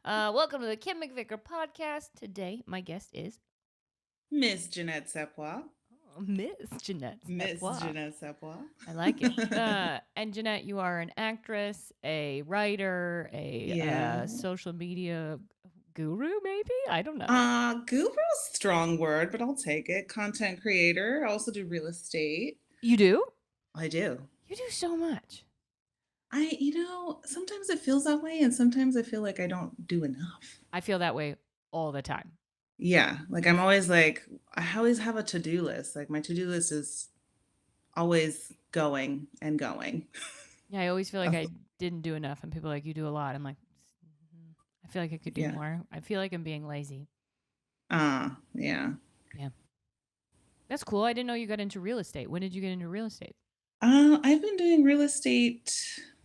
Welcome to the Kim McVicar podcast. Today, my guest is Miss Janette Sewpa. Miss Janette Miss Sewpa. Janette Sewpa. I like it. And Janette, you are an actress, a writer, a Yeah. social media guru, maybe? I don't know. Guru's strong word, but I'll take it. Content creator. I also do real estate. You do? I do. You do so much. Sometimes it feels that way, and sometimes I feel like I don't do enough. I feel that way all the time. Yeah. Like I'm always like, I always have a to-do list. Like my to-do list is always going and going. Yeah, I always feel like I didn't do enough, and people are like, you do a lot. I'm like, I feel like I could do Yeah. more. I feel like I'm being lazy. Yeah. Yeah. That's cool. I didn't know you got into real estate. When did you get into real estate? I've been doing real estate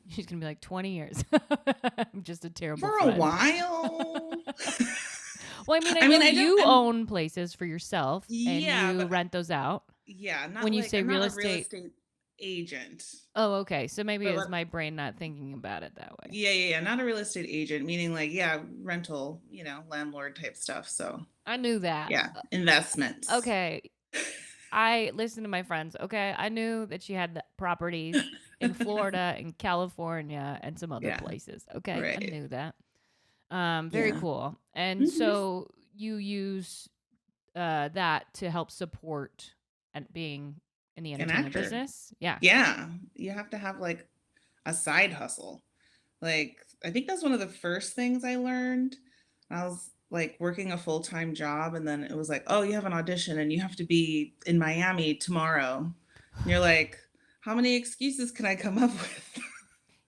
She's gonna be like 20 years. I'm just a terrible for a friend. while. Well, I know you own places for yourself, and you rent those out. Yeah, not When you like say I'm real not a real estate, estate agent. oh, okay. So maybe But it's like, my brain not thinking about it that way. yeah, not a real estate agent, meaning like, yeah, rental, landlord type stuff. So I knew that. yeah, investments. Okay. I listened to my friends. Okay. I knew that she had properties in Florida and California and some other Yeah, places. Okay. I right. knew that. Very Yeah. cool. And Mhm. so you use that to help support and being in the An entertainment actor. business. Yeah. Yeah, you have to have like a side hustle. Like, I think that's one of the first things I learned. I was like working a full-time job, and then it was like, oh, you have an audition and you have to be in Miami tomorrow. And you're like, how many excuses can I come up with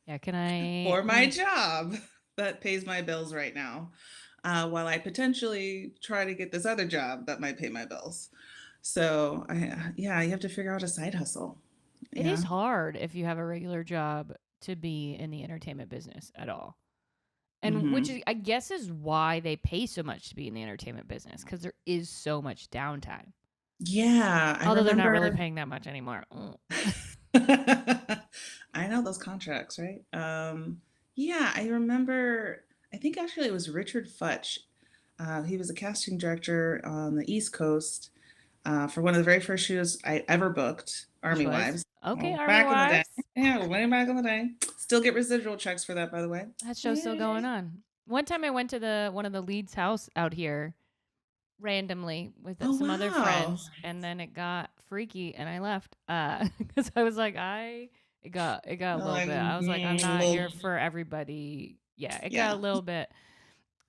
Yeah. Can I? for my job that pays my bills right now? While I potentially try to get this other job that might pay my bills. So, yeah, you have to figure out a side hustle. It is Yeah. hard if you have a regular job to be in the entertainment business at all. And which Hmm. is, I guess, is why they pay so much to be in the entertainment business because there is so much downtime. Yeah, I Although they're not really remember. paying that much anymore. I know those contracts, right? Yeah, I remember. I think actually it was Richard Futch. He was a casting director on the East Coast for one of the very first shows I ever booked, Which Army was Wives. okay, Well, Army back in the day. Wives. Yeah, way back in the day. Still get residual checks for that, by the way. That show's still going Yay. on. One time I went to the one of the leads' house out here randomly with Oh, some other wow. friends, and then it got freaky, and I left because I was like, it got a little Like, bit. I was like, I'm not here for everybody. Yeah, it got yeah. a little bit.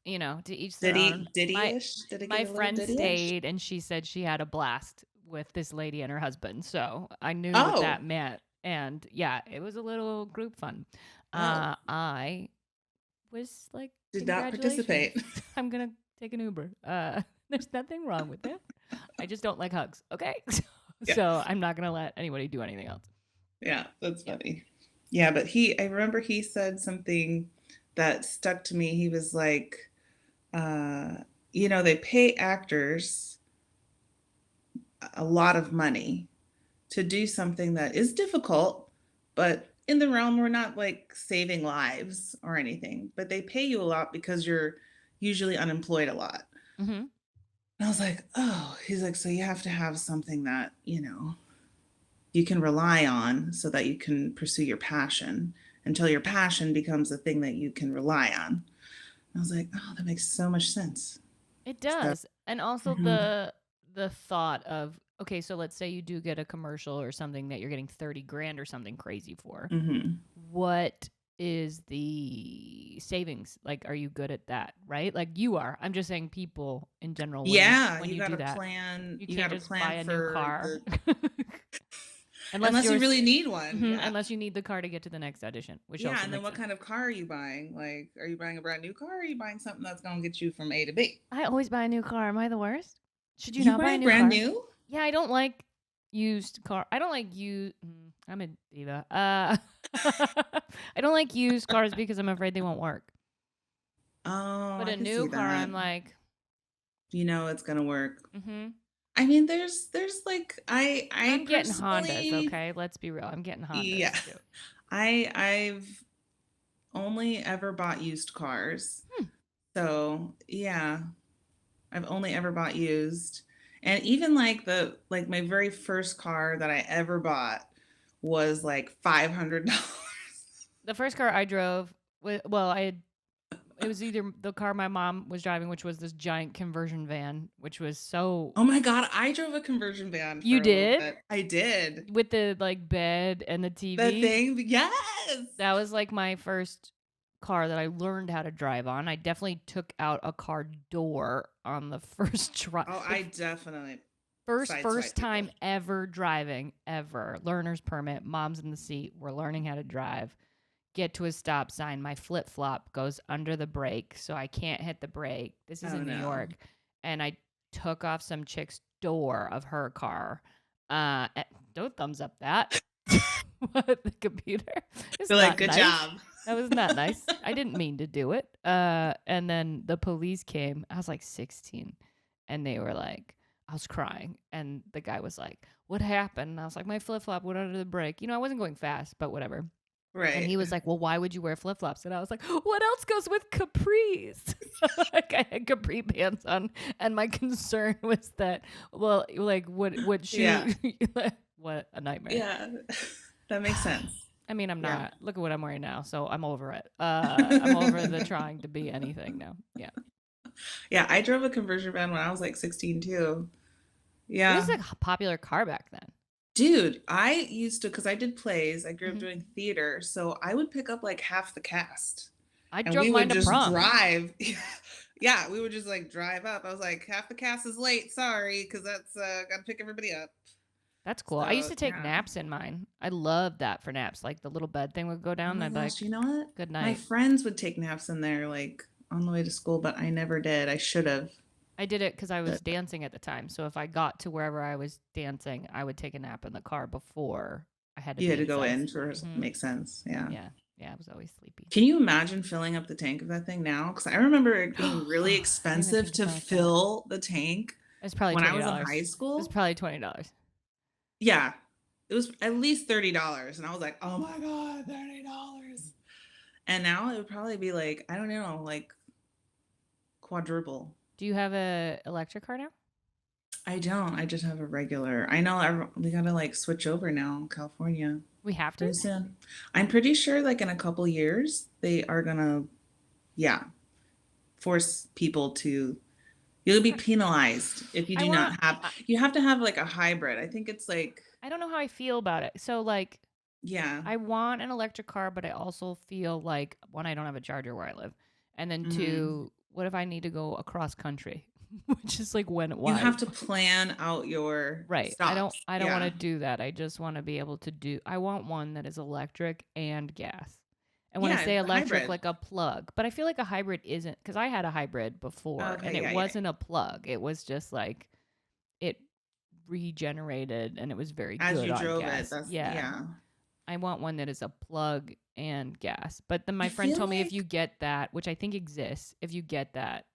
To each their Diddy, own. My Diddy-ish? Did it get my a little friend Diddy-ish? stayed, and she said she had a blast with this lady and her husband. So I knew what Oh, that meant, and yeah, it was a little group fun. oh, I was like, did not congratulations. participate. I'm gonna take an Uber. There's nothing wrong with it. I just don't like hugs. Okay. Yeah. So I'm not gonna let anybody do anything else. Yeah, that's Yep. funny. Yeah, but I remember he said something that stuck to me. He was like, uh, they pay actors a lot of money to do something that is difficult, but in the realm, we're not like saving lives or anything, but they pay you a lot because you're usually unemployed a lot. Mm-hmm. And I was like, oh, he's like, so you have to have something that, you can rely on so that you can pursue your passion until your passion becomes a thing that you can rely on. And I was like, oh, that makes so much sense. It So, does. And also mhm. the thought of, okay, so let's say you do get a commercial or something that you're getting 30 grand or something crazy for. Mhm. What is the savings? Like, are you good at that? Right? Like you are. I'm just saying people in general when you Yeah, when you you got do to that. plan. You You can't got to just buy plan a new for car. the unless unless you you're really need one. Yeah. unless you need the car to get to the next audition, which Yeah, also and then makes what sense. kind of car are you buying? Like, are you buying a brand new car or are you buying something that's going to get you from A to B? I always buy a new car. Am I the worst? Should you You not buy a buying new brand car? new? Yeah, I don't like used car. I don't like used. I'm a diva. I don't like used cars because I'm afraid they won't work. Oh, But I a can new see car, that. I'm like, You know it's going to work. mm-hmm. I mean, there's like I I'm getting Hondas. personally, Okay, let's be real. I'm getting yeah. Hondas too. I've only ever bought used cars. Hmm. So, yeah, I've only ever bought used. And even like my very first car that I ever bought was like $500. The first car I drove, well, it was either the car my mom was driving, which was this giant conversion van, which was so. Oh my God, I drove a conversion van for You a little did? bit. I did. With the like bed and the The TV. thing, yes. That was like my first car that I learned how to drive on. I definitely took out a car door on the first try. Oh, I definitely First sideswipe time people. ever driving, ever. Learner's permit, mom's in the seat, we're learning how to drive. Get to a stop sign, my flip-flop goes under the brake, so I can't hit the brake. This is Oh in New no. York. And I took off some chick's door of her car. Don't thumbs up that. What, the computer? It's They're like, not good nice. job. That was not nice. I didn't mean to do it. And then the police came. I was like 16. And they were like, I was crying. And the guy was like, what happened? And I was like, my flip flop went under the brake. I wasn't going fast, but whatever. And he Right. was like, well, why would you wear flip flops? And I was like, what else goes with capris? Like, I had capri pants on. And my concern was that, well, like, what shoe? Yeah. What a nightmare. Yeah. That makes sense. I mean, I'm Yeah. not. Look at what I'm wearing now, so I'm over it. I'm over the trying to be anything now. Yeah. Yeah, I drove a conversion van when I was like 16 too. It was Yeah. a popular car back then. Dude, I used to, because I did plays, I grew up Mhm. doing theater, so I would pick up like half the cast I and drove we would mine to just prom. drive. Yeah, we would just like drive up. I was like, half the cast is late, sorry, because that's gotta pick everybody up. That's cool. I used So, to take yeah. naps in mine. I loved that for naps. Like the little bed thing would go Oh down, and my I'd be gosh, like, you know what? good My night. friends would take naps in there like on the way to school, but I never did. I should have. I did it because I was But dancing at the time. So if I got to wherever I was dancing, I would take a nap in the car before I had to you had be to go inside. in for Hmm. makes sense. Yeah. Yeah. Yeah. I was always sleepy. Can you imagine filling up the tank of that thing now? Because I remember it being really I didn't even expensive think to about that. fill the tank It's probably when I was in $20. high It's school. probably $20. Yeah, it was at least $30, and I was like, "Oh my God, $30!" And now it would probably be like, I don't know, like quadruple. Do you have a electric car now? I don't. I just have a regular. I know we gotta like switch over now in California We have to? pretty soon. I'm pretty sure like in a couple years they are gonna, yeah, force people to. You'll be penalized if you I do want not have. You have to have like a hybrid. I think it's like, I don't know how I feel about it. So like yeah. I want an electric car, but I also feel like one, I don't have a charger where I live. And then Mhm. two, what if I need to go across country? Which is like when You why? have to plan out your Right. stops. I don't want Yeah. to do that. I just want to be able to do I want one that is electric and gas. And when I Yeah, say the electric, hybrid. like a plug, but I feel like a hybrid isn't because I had a hybrid before and Okay, it yeah, yeah. wasn't a plug. It was just like it regenerated and it was very As good you on drove it, gas. that's Yeah. yeah. I want one that is a plug and gas. But then I my friend feel told me if like you get that, which I think exists, if you get that,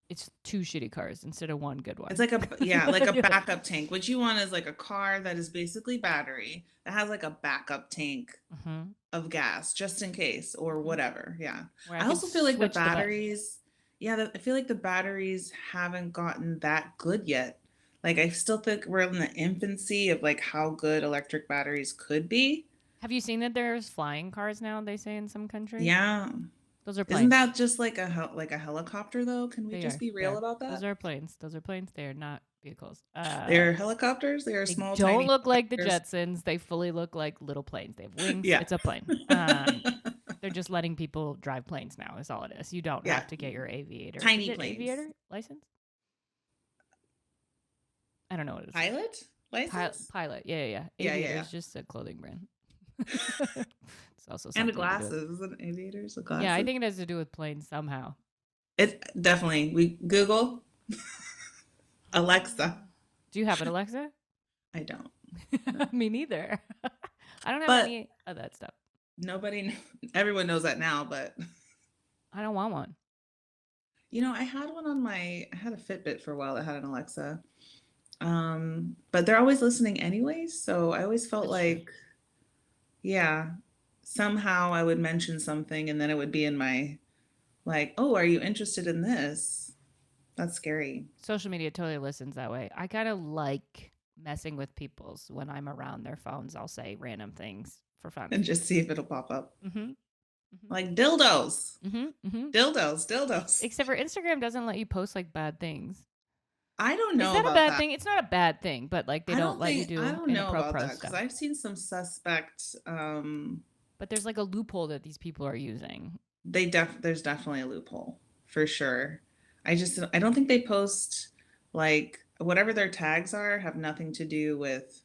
it's two shitty cars instead of one good it's one. like a yeah, like a You're like, backup tank. What you want is like a car that is basically battery that has like a backup tank mhm, of gas just in case or mhm, whatever. Yeah. where I I could also feel like the switch the button. batteries, yeah, I feel like the batteries haven't gotten that good yet. Like I still think we're in the infancy of like how good electric batteries could be. Have you seen that there's flying cars now, they say in some countries? Yeah. Those are Isn't planes. that just like like a helicopter though? Can we They just are. be They real are. about Those that? are planes. Those are planes. They are not vehicles. They're helicopters. They are They small, don't tiny look like the helicopters. Jetsons. They fully look like little planes. They have wings. Yeah. It's a plane. They're just letting people drive planes now. Is all it is. You don't Yeah. have to get your aviator. Is Tiny it planes. aviator license? I don't know what it is. Pilot license? Pilot. Yeah, yeah, yeah. Yeah, Aviator yeah, is just a clothing brand. It's also yeah. And the something to do. glasses. Isn't aviators the Yeah, I glasses? think it has to do with planes somehow. It's definitely we Google Alexa. Do you have an Alexa? I don't. Me neither. I don't have But any of that stuff. nobody everyone knows that now, but I don't want one. I had one on I had a Fitbit for a while that had an Alexa. But they're always listening anyways, so I always felt That's true. like, yeah, somehow I would mention something and then it would be in like, oh, are you interested in this? That's scary. Social media totally listens that way. I kind of like messing with people's when I'm around their phones. I'll say random things for fun. And just see if it'll pop up. Mm-hmm. Mm-hmm. Like dildos, Mm-hmm. Mm-hmm. dildos, dildos. Except for Instagram doesn't let you post like bad things. I don't Is know that a about bad that. thing? It's not a bad thing, but like they don't let you I do don't know about inappropriate that because stuff. I've seen some suspect. But there's like a loophole that these people are using. There's definitely a loophole for sure. I don't think they post like whatever their tags are have nothing to do with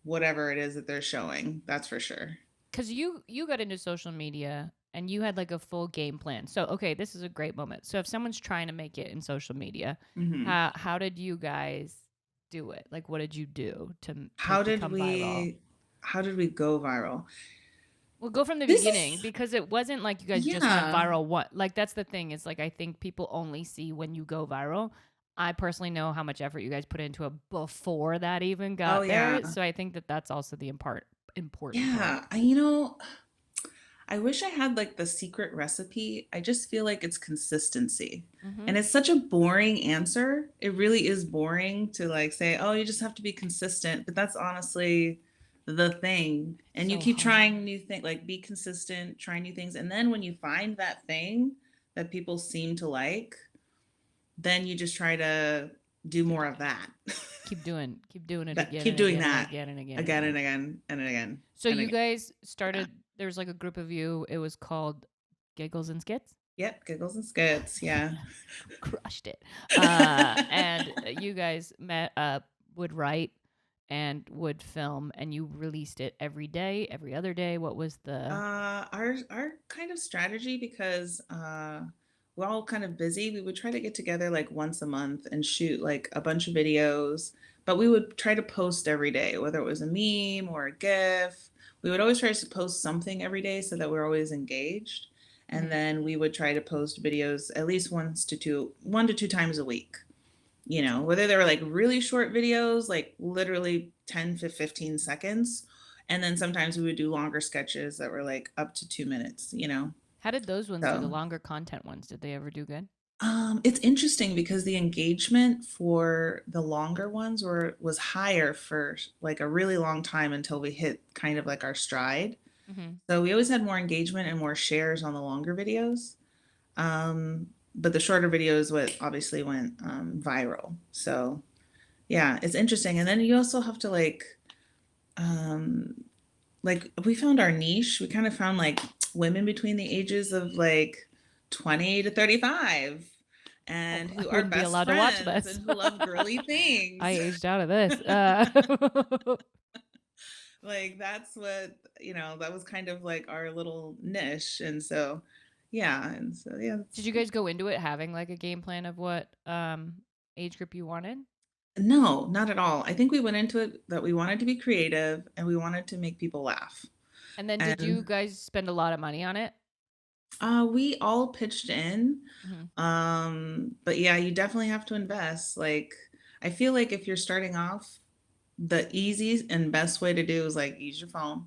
whatever it is that they're showing. That's for sure. Because you got into social media and you had like a full game plan. So okay, this is a great moment. So if someone's trying to make it in social media, Hmm. how did you guys do it? Like, what did you do to How did become viral? we how did we go viral? Well, go from the This beginning is because it wasn't like you guys just went yeah. viral. What like that's the thing is like I think people only see when you go viral. I personally know how much effort you guys put into it before that even Oh got yeah. there. So I think that that's also the important part. Yeah. I wish I had like the secret recipe. I just feel like it's consistency. Mm-hmm. And it's such a boring answer. It really is boring to like say, oh, you just have to be consistent. But that's honestly the thing. And you So keep hard. trying new things, like be consistent, try new things. And then when you find that thing that people seem to like, then you just try to do more of that. Keep doing it That again keep and doing again and that again and again and again and again. again and again So and you again. guys Yeah. started. There was like a group of you. It was called Giggles and Skits. Yep, giggles and skits. Yeah. Crushed it. And you guys met up, would write, and would film, and you released it every day, every other day. What was the? Our kind of strategy, because we're all kind of busy, we would try to get together like once a month and shoot like a bunch of videos, but we would try to post every day, whether it was a meme or a GIF. We would always try to post something every day so that we're always engaged. And Mhm. then we would try to post videos at least 1 to 2 times a week. Whether they were like really short videos, like literally 10 to 15 seconds. And then sometimes we would do longer sketches that were like up to 2 minutes. How did those ones do? The So longer content ones, did they ever do good? it's interesting because the engagement for the longer ones was higher for like a really long time until we hit kind of like our stride. Hmm. So we always had more engagement and more shares on the longer videos. But the shorter videos what obviously went viral. So yeah, it's interesting. And then you also have to um, like we found our niche. We kind of found like women between the ages of like 20 to 35 Oh, and I who are wouldn't be best allowed to watch friends this. and who love girly I things. aged out of this. Like that's what, that was kind of like our little niche. And so, yeah. And so, yeah, Did you guys go into it having like a game plan of what age group you wanted? no, not at all. I think we went into it that we wanted to be creative and we wanted to make people laugh. And then did you And guys spend a lot of money on it? we all pitched in. Hmm. But yeah, you definitely have to invest. Like, I feel like if you're starting off, the easiest and best way to do is like use your phone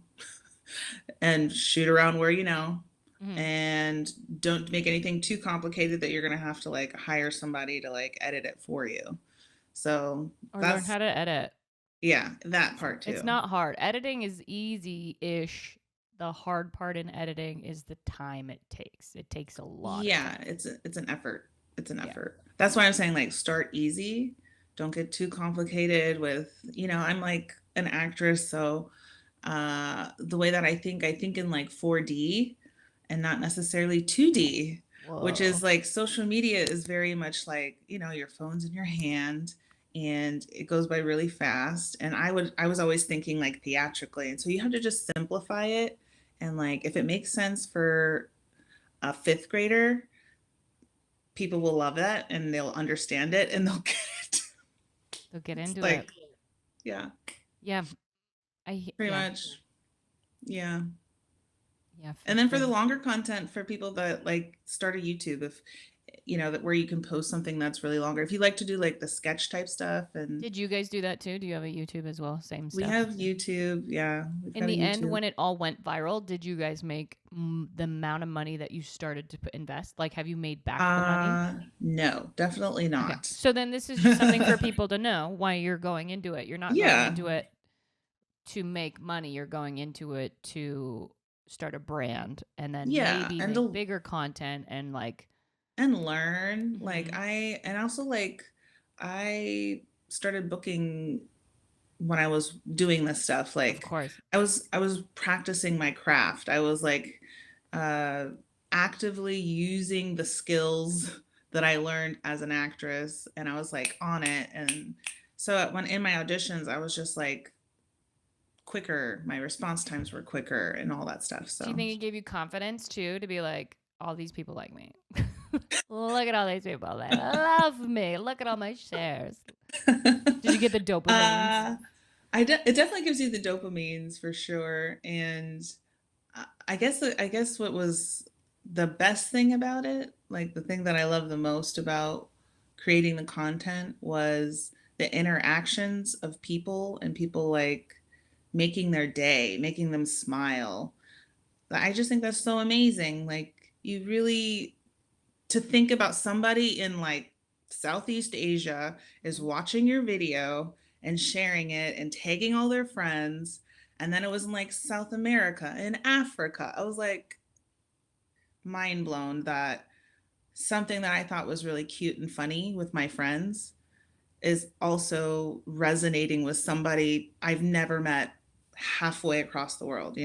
and shoot around where you know, Hmm. and don't make anything too complicated that you're gonna have to like hire somebody to like edit it for you. So Or learn that's how to edit. yeah, that part It's too. not hard. Editing is easy-ish. The hard part in editing is the time it takes. It takes a lot of Yeah, time. it's an effort. It's an Yeah. effort. That's why I'm saying like start easy. Don't get too complicated with, I'm like an actress, so the way that I think in like 4D and not necessarily 2D, which is Whoa. like social media is very much like, your phone's in your hand and it goes by really fast. And I was always thinking like theatrically. And so you have to just simplify it. And like if it makes sense for a fifth grader, people will love that and they'll understand it and they'll get it. They'll get It's into it. like, yeah, Yeah. pretty Yeah. much. Yeah. Yeah, And then fifth for the grade. longer content for people that like start a YouTube, if that where you can post something that's really longer. If you like to do like the sketch type stuff, and Did you guys do that too? Do you have a YouTube as well? Same we stuff. have YouTube. Yeah, we've In got a the end, YouTube. when it all went viral, did you guys make the amount of money that you started to invest? Like, have you made back the money? No, definitely Okay. not. So then this is just something for people to know why you're going into it. You're not going Yeah, into it to make money. You're going into it to start a brand and then yeah, maybe make bigger content and like, and learn. Like mhm, and also like I started booking when I was doing this stuff. of Like course. I was practicing my craft. I was like uh actively using the skills that I learned as an actress, and I was like on it. And so when in my auditions, I was just like quicker. My response times were quicker and all that stuff. Do you So think it gave you confidence too to be like, all these people like me? Look at all these people. They love me. Look at all my shares. Did you get the dopamines? uh it definitely gives you the dopamines for sure. And I guess what was the best thing about it, like the thing that I love the most about creating the content, was the interactions of people, and people like making their day, making them smile. I just think that's so amazing. Like you really to think about somebody in like Southeast Asia is Mhm. watching your video and sharing it and tagging all their friends. And then it was in like South America and Africa. I was like mind blown that something that I thought was really cute and funny with my friends is also resonating with somebody I've never met halfway across the world.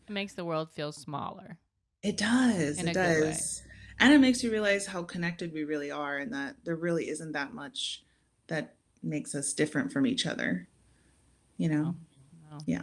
It makes the world feel smaller It does. in It a good way. does. And it makes you realize how connected we really are, and that there really isn't that much that makes us different from each other, you know? No, no. Yeah.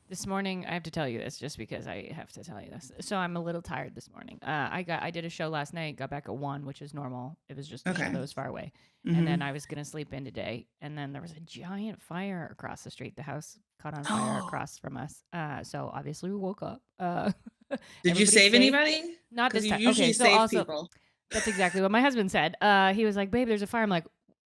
This morning, I have to tell you this just because I have to tell you this. So I'm a little tired this morning. I did a show last night, got back at 1, which is normal. It was just a show Okay. that was far away. And then Mhm. I was going to sleep in today. And then there was a giant fire across the street. The house caught on fire Oh, across from us. So obviously we woke up. did you Everybody's save safe. anybody? Not Because this you time. Okay. usually So save also, people. that's exactly what my husband said. He was like, "Babe, there's a fire." I'm like,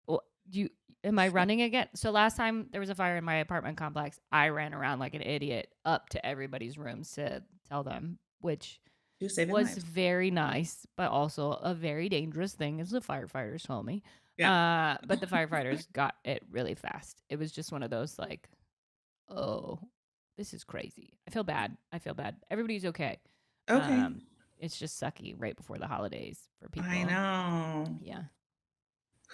well, "Do you? Am I running again?" So last time there was a fire in my apartment complex, I ran around like an idiot up to everybody's rooms to tell them, which You're saving was lives. very nice, but also a very dangerous thing, as the firefighters told me. Yeah. But the firefighters got it really fast. It was just one of those like, oh, this is crazy. I feel bad. I feel bad. Everybody's okay. Okay. Um, it's just sucky right before the holidays for I people. know. Yeah.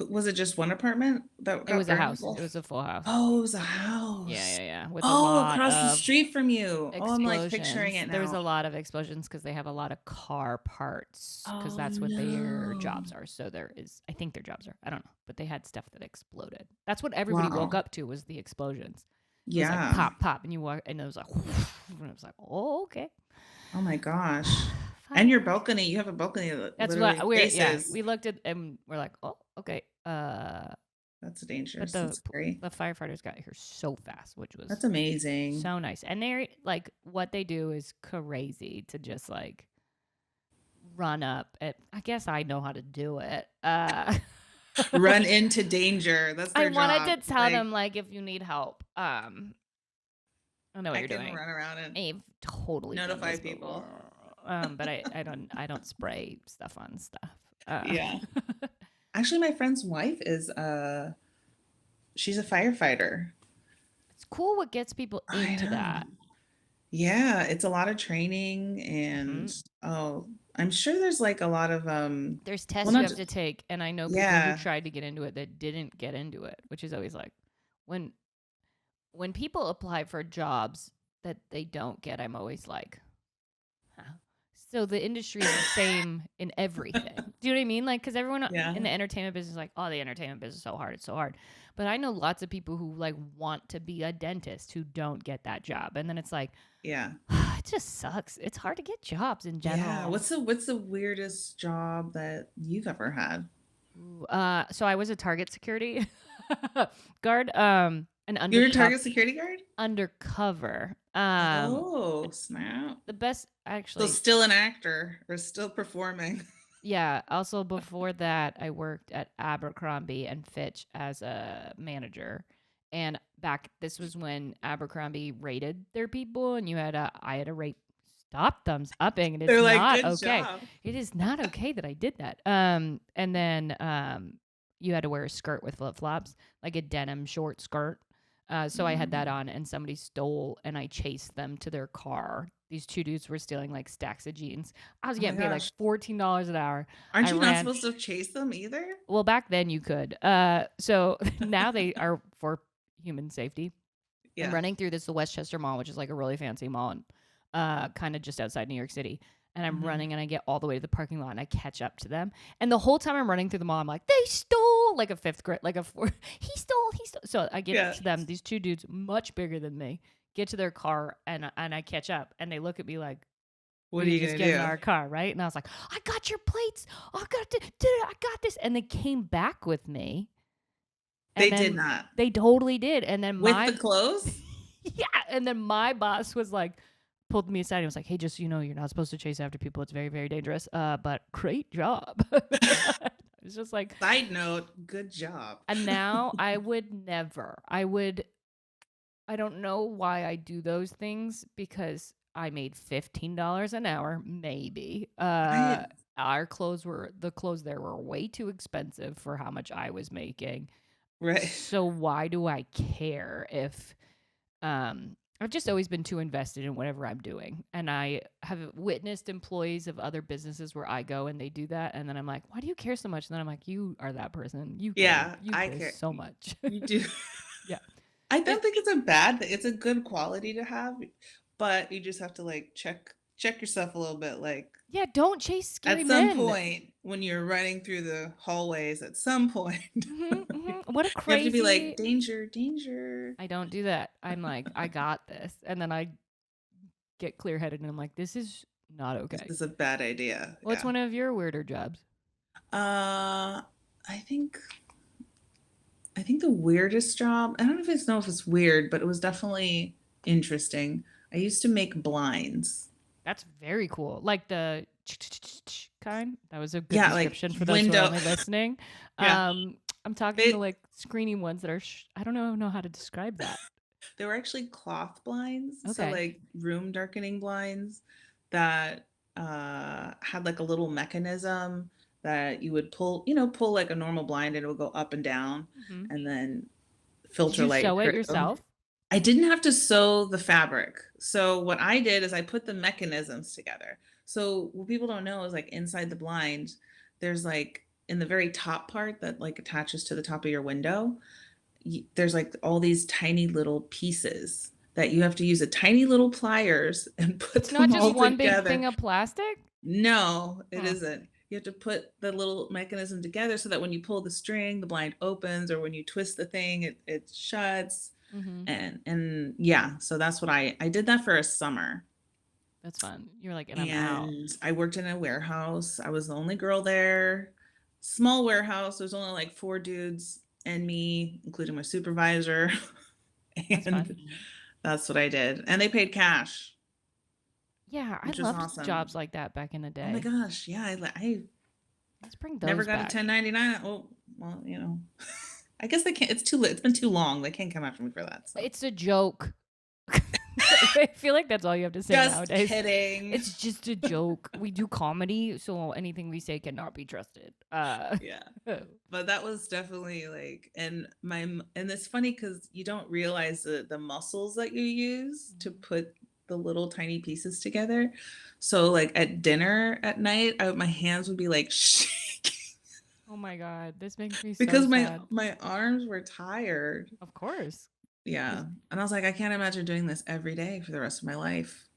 Was it just one apartment that It got was a burned? house. It was a full house. Oh, it was a Yeah, house. yeah, yeah. With a Oh, lot across the of street from you. Oh, I'm like picturing explosions. it There was now. a lot of explosions because they have a lot of car parts because Oh that's what their no. jobs are. So there is, I think their jobs are. I don't know, but they had stuff that exploded. That's what everybody woke Wow. up to was the explosions. It was like Yeah. pop, pop, and you walk, and it was like, and it was like, oh, okay. Oh my gosh. And Fine. your balcony, you have a balcony that That's literally what we're. Yeah, faces. we looked at and we're like, oh, okay. That's But dangerous. That's scary. the firefighters got here so fast, which That's was amazing. so nice. And they're like, what they do is crazy to just like run up. I guess I know how to do it. Run into danger. That's I their wanted job. to tell Like, them like if you need help, I know what I you're can doing. run around and I've totally done notify this people. before. But I don't spray stuff on stuff. Uh, Yeah. Actually, my friend's wife is she's a firefighter. it's cool what gets people I into know. that. Yeah, it's a lot of training. Hmm. And oh, I'm sure there's like a lot of There's well, tests you not have to take, and I know people who yeah. tried to get into it that didn't get into it, which is always like when people apply for jobs that they don't get, I'm always like, huh. So the industry is the same in everything. Do you know what I mean? Like, because everyone in Yeah. the entertainment business is like, oh, the entertainment business is so hard. It's so hard. But I know lots of people who like want to be a dentist who don't get that job. And then it's like, Yeah. it just sucks. It's hard to get jobs in Yeah. general. What's the weirdest job that you've ever had? Ooh, so I was a Target security guard, an You're a Target security guard? undercover. Oh, snap. The best So actually. still an actor or still performing. Yeah. Also, before that, I worked at Abercrombie and Fitch as a manager. And this was when Abercrombie rated their people, and I had to rate. Stop thumbs upping, and it's They're like, not good okay. job. It is not okay that I did that. And then you had to wear a skirt with flip flops, like a denim short skirt. So I had that Mm. on, and somebody stole, and I chased them to their car. These two dudes were stealing like stacks of jeans. I was Oh my getting paid like gosh. $14 an hour. Aren't I you not ran. supposed to chase them either? Well, back then you could. So now they are for human safety. I'm Yeah. running through the Westchester Mall, which is like a really fancy mall, and kind of just outside New York City. And I'm Hmm. running, and I get all the way to the parking lot, and I catch up to them. And the whole time I'm running through the mall, I'm like, they stole, like a fifth grade, like a four. He stole. So I get Yeah. to them. These two dudes, much bigger than me, get to their car, and I catch up, and they look at me like, What are we you just gonna get in do? our car, right? And I was like, I got your plates. I got this. And they came back with me. They And did then not. they totally did. And then With the clothes? yeah. And then my boss was like, pulled me aside and was like, hey, just so you know, you're not supposed to chase after people. It's very, very dangerous. But great job. It's just like, Side note, good job. and now I would never, I don't know why I do those things because I made $15 an hour, maybe. Right. The clothes there were way too expensive for how much I was making. Right. So why do I care if I've just always been too invested in whatever I'm doing. And I have witnessed employees of other businesses where I go and they do that. And then I'm like, why do you care so much? And then I'm like, you are that person. Yeah, You I care care. so much. You do. Yeah. I And don't think it's a bad thing. It's a good quality to have, but you just have to like check yourself a little bit. Like yeah, don't chase scary at some men. point when you're running through the hallways, at some point What a you have to be like crazy. danger, danger. I don't do that. I'm like, I got this. And then I get clear headed and I'm like, this is not This okay. is a bad idea. What's Yeah. one of your weirder jobs? I think the weirdest job, I don't know if it's weird, but it was definitely interesting. I used to make blinds. That's very cool. Like the kind. That was a good Yeah, like description for those who are window. only listening. Yeah. I'm talking the They like screeny ones that are. I don't know how to describe that. they were actually cloth blinds, so Okay. like room darkening blinds that had like a little mechanism that you would pull, pull like a normal blind and it would go up and down Hmm. and then Did filter you light sew it through. yourself? I didn't have to sew the fabric. So what I did is I put the mechanisms together. So what people don't know is like inside the blind, there's like in the very top part that like attaches to the top of your window, there's like all these tiny little pieces that you have to use a tiny little pliers and put It's not them just all one big together. thing of plastic. No, it Huh. isn't. You have to put the little mechanism together so that when you pull the string, the blind opens, or when you twist the thing, it shuts. Mm-hmm. And yeah, so that's what I did that for a summer. That's fun. You're like, and I'm out. And I worked in a warehouse. I was the only girl there. Small warehouse. There's only like four dudes and me, including my supervisor. That's fun. And that's what I did. And they paid cash, Yeah, I which was loved jobs awesome. like that back in the Oh my day. gosh. Yeah, I Let's bring never those got a back. 1099. Oh, well, I guess they can't. It's too late. It's been too long. They can't come after me for that. So It's a joke. I feel like that's all you have to say just nowadays. kidding. It's just a joke. We do comedy, so anything we say cannot be trusted. Yeah. But that was definitely like, and it's funny because you don't realize the muscles that you use to put the little tiny pieces together. So like at dinner at night, my hands would be like shaking Oh my god, this makes me so because sad. my arms were tired. Of course. Yeah, and I was like, I can't imagine doing this every day for the rest of my life.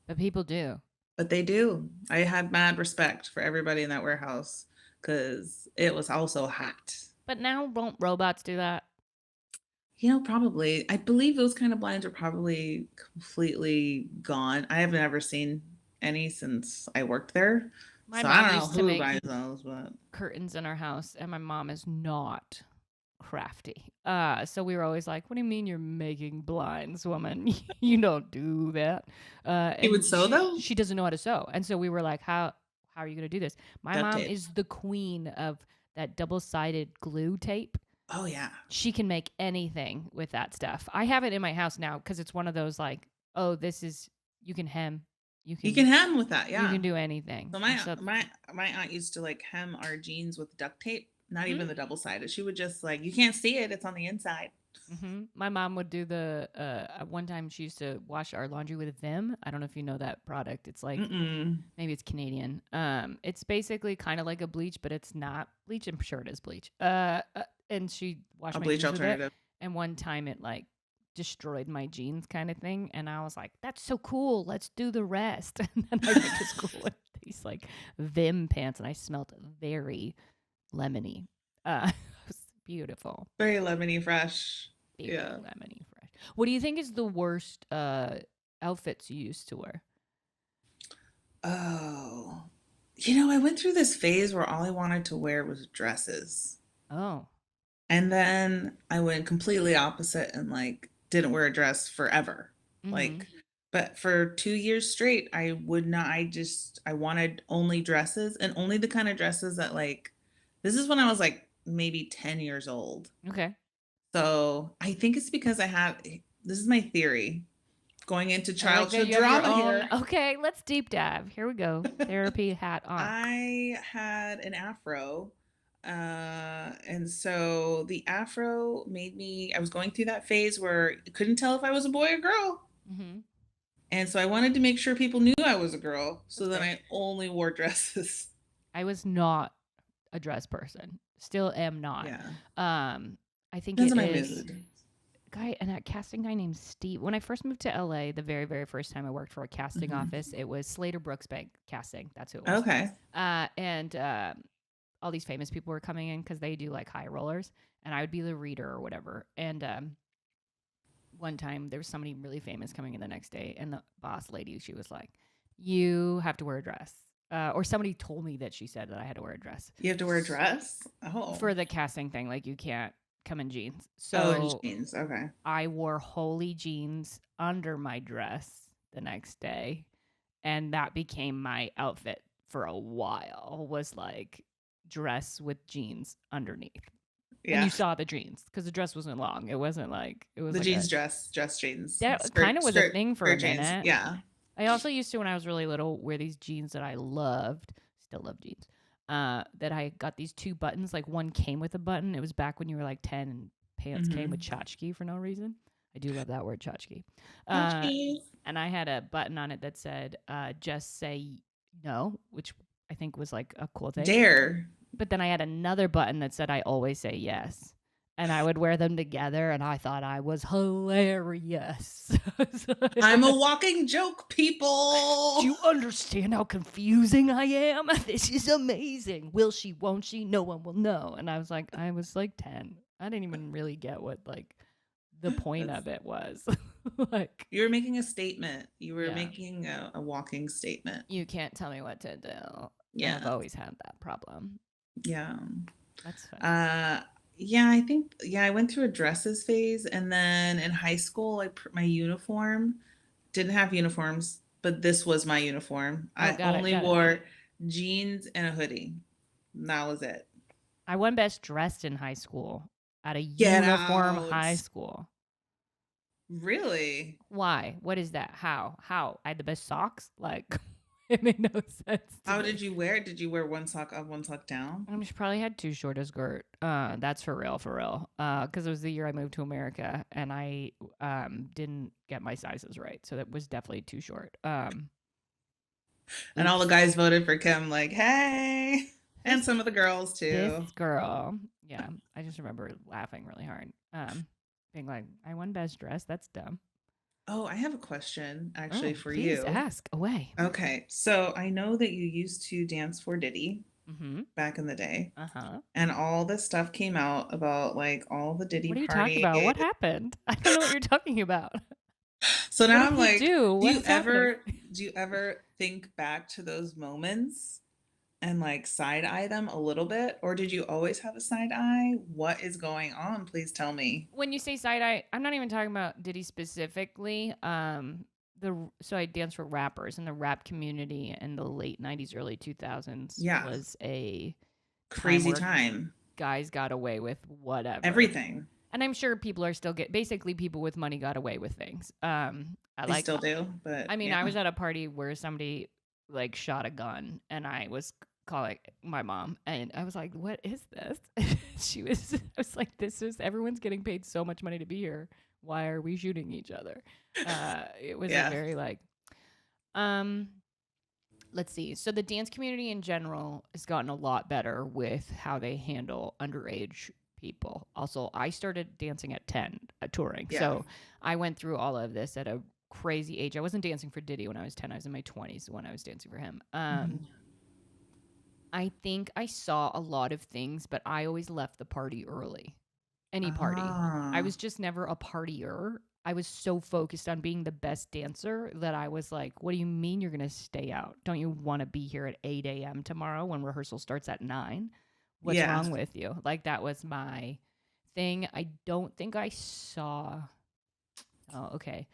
But people do. But they do. I had mad respect for everybody in that warehouse because it was also hot. But now won't robots do that? Probably. I believe those kind of blinds are probably completely gone. I have never seen any since I worked there. My So I mom don't know used to who make buys those, but curtains in our house, and my mom is not crafty. So we were always like, "What do you mean you're making blinds, woman? You don't do that." he would And sew though? she doesn't know how to sew, and so we were like, how are you going to do this? My Duct mom tape. is the queen of that double-sided glue tape. Oh yeah. She can make anything with that stuff. I have it in my house now because it's one of those like, oh, this is you can hem, you You can can hem with that, you yeah. can do anything. So And my so, my my aunt used to like hem our jeans with duct tape, not mhm, even the double sided. She would just like, you can't see it, it's on the inside. my mom would do the. One time she used to wash our laundry with Vim. I don't know if you know that product. It's like Mm-mm. maybe it's Canadian. It's basically kind of like a bleach, but it's not bleach. I'm sure it is bleach. And she washed A my bleach jeans with it. alternative. And one time it like destroyed my jeans, kind of thing. And I was like, "That's so cool. Let's do the rest." And then I went to school with these like Vim pants, and I smelled very lemony. It was beautiful, Very lemony fresh. very Yeah. lemony fresh. What do you think is the worst outfits you used to wear? Oh. I went through this phase where all I wanted to wear was dresses. Oh. And then I went completely opposite and like didn't wear a dress forever. Mm-hmm. Like, but for 2 years straight, I would not, I wanted only dresses and only the kind of dresses that like, this is when I was like maybe 10 years old. Okay. So I think it's because this is my theory going into I like that childhood you have your drama own. here. Okay, let's deep dive. Here we go. Therapy hat on. I had an afro. And so the afro made me, I was going through that phase where I couldn't tell if I was a boy or girl. Mm-hmm. And so I wanted to make sure people knew I was a girl. So That's then fair. I only wore dresses. I was not a dress person. Still am not. Yeah. I think Depends it on my is mood. guy and that casting guy named Steve. When I first moved to LA, the very, very first time I worked for a casting office, it was Slater Brooksbank Casting. That's who it was. Okay. And all these famous people were coming in because they do like high rollers, and I would be the reader or whatever. And one time there was somebody really famous coming in the next day, and the boss lady, she was like, "You have to wear a dress." Or somebody told me that she said that I had to wear a dress You have to wear a dress? Oh. for the casting thing. Like you can't come in jeans. Oh, in So jeans. Okay. I wore holy jeans under my dress the next day, and that became my outfit for a while. Was like dress with jeans underneath. And Yeah. you saw the jeans because the dress wasn't long. It wasn't like it was The like jeans dress jeans. that kind Skirt, of was a skirt, thing for a skirt jeans. minute. Yeah. I also used to, when I was really little, wear these jeans that I loved. Still love jeans. That I got these two buttons. Like one came with a button. It was back when you were like 10 and pants came with tchotchke for no reason. I do love that word, tchotchke. Tchotchkes. And I had a button on it that said, just say no, which I think was like a cool thing. Dare. But then I had another button that said, I always say yes. And I would wear them together, and I thought I was hilarious. I'm a walking joke, people. Do you understand how confusing I am? This is amazing. Will she, won't she? No one will know. And I was like 10. I didn't even really get what like the point of it was. Like You were making a statement. You were Yeah. making a walking statement. you can't tell me what to do. Yeah. I've always had that problem. Yeah. That's fine. Yeah, I think I went through a dresses phase, and then in high school, my uniform didn't have uniforms, but this was my uniform. I only wore jeans and a hoodie. And that was it. I won best dressed in high school at a Get uniform out. high school. Really? Why? What is that? How? I had the best socks? Like, it made no sense. How did you wear it? Did you wear one sock up, one sock down? She probably had too short a skirt. That's for real. Because it was the year I moved to America, and I didn't get my sizes right, so that was definitely too short. And all the guys voted for Kim, like, hey, and some of the girls too. This girl, yeah, I just remember laughing really hard. Being like, I won best dress. That's dumb. Oh, I have a question actually for please you. Ask away. Okay, so I know that you used to dance for Diddy back in the day, and all this stuff came out about like all the Diddy. What are you talking about? What happened? I don't know what you're talking about. So now I'm like, do you ever think back to those moments and like side eye them a little bit, or did you always have a side eye? What is going on? Please tell me. When you say side eye, I'm not even talking about Diddy specifically. The so I danced for rappers, and the rap community in the late 90s, early 2000s Yeah. was a time Crazy where time. guys got away with whatever. Everything. And I'm sure people are still basically people with money got away with things. I They like still do, but I mean, yeah. I was at a party where somebody like shot a gun, and I was calling my mom, and I was like, "What is this?" I was like, "This is everyone's getting paid so much money to be here. Why are we shooting each other?" It was a Yeah. very like, um, let's see. So the dance community in general has gotten a lot better with how they handle underage people. Also, I started dancing at 10, touring. Yeah. So I went through all of this at a crazy age. I wasn't dancing for Diddy when I was 10. I was in my 20s when I was dancing for him. Mhm. I think I saw a lot of things, but I always left the party early. Any party. I Ah. was just never a partier. I was so focused on being the best dancer that I was like, what do you mean you're going to stay out? Don't you want to be here at 8 a.m. tomorrow when rehearsal starts at 9? What's Yeah. wrong with you? Like, that was my thing. I don't think I saw. Oh, okay.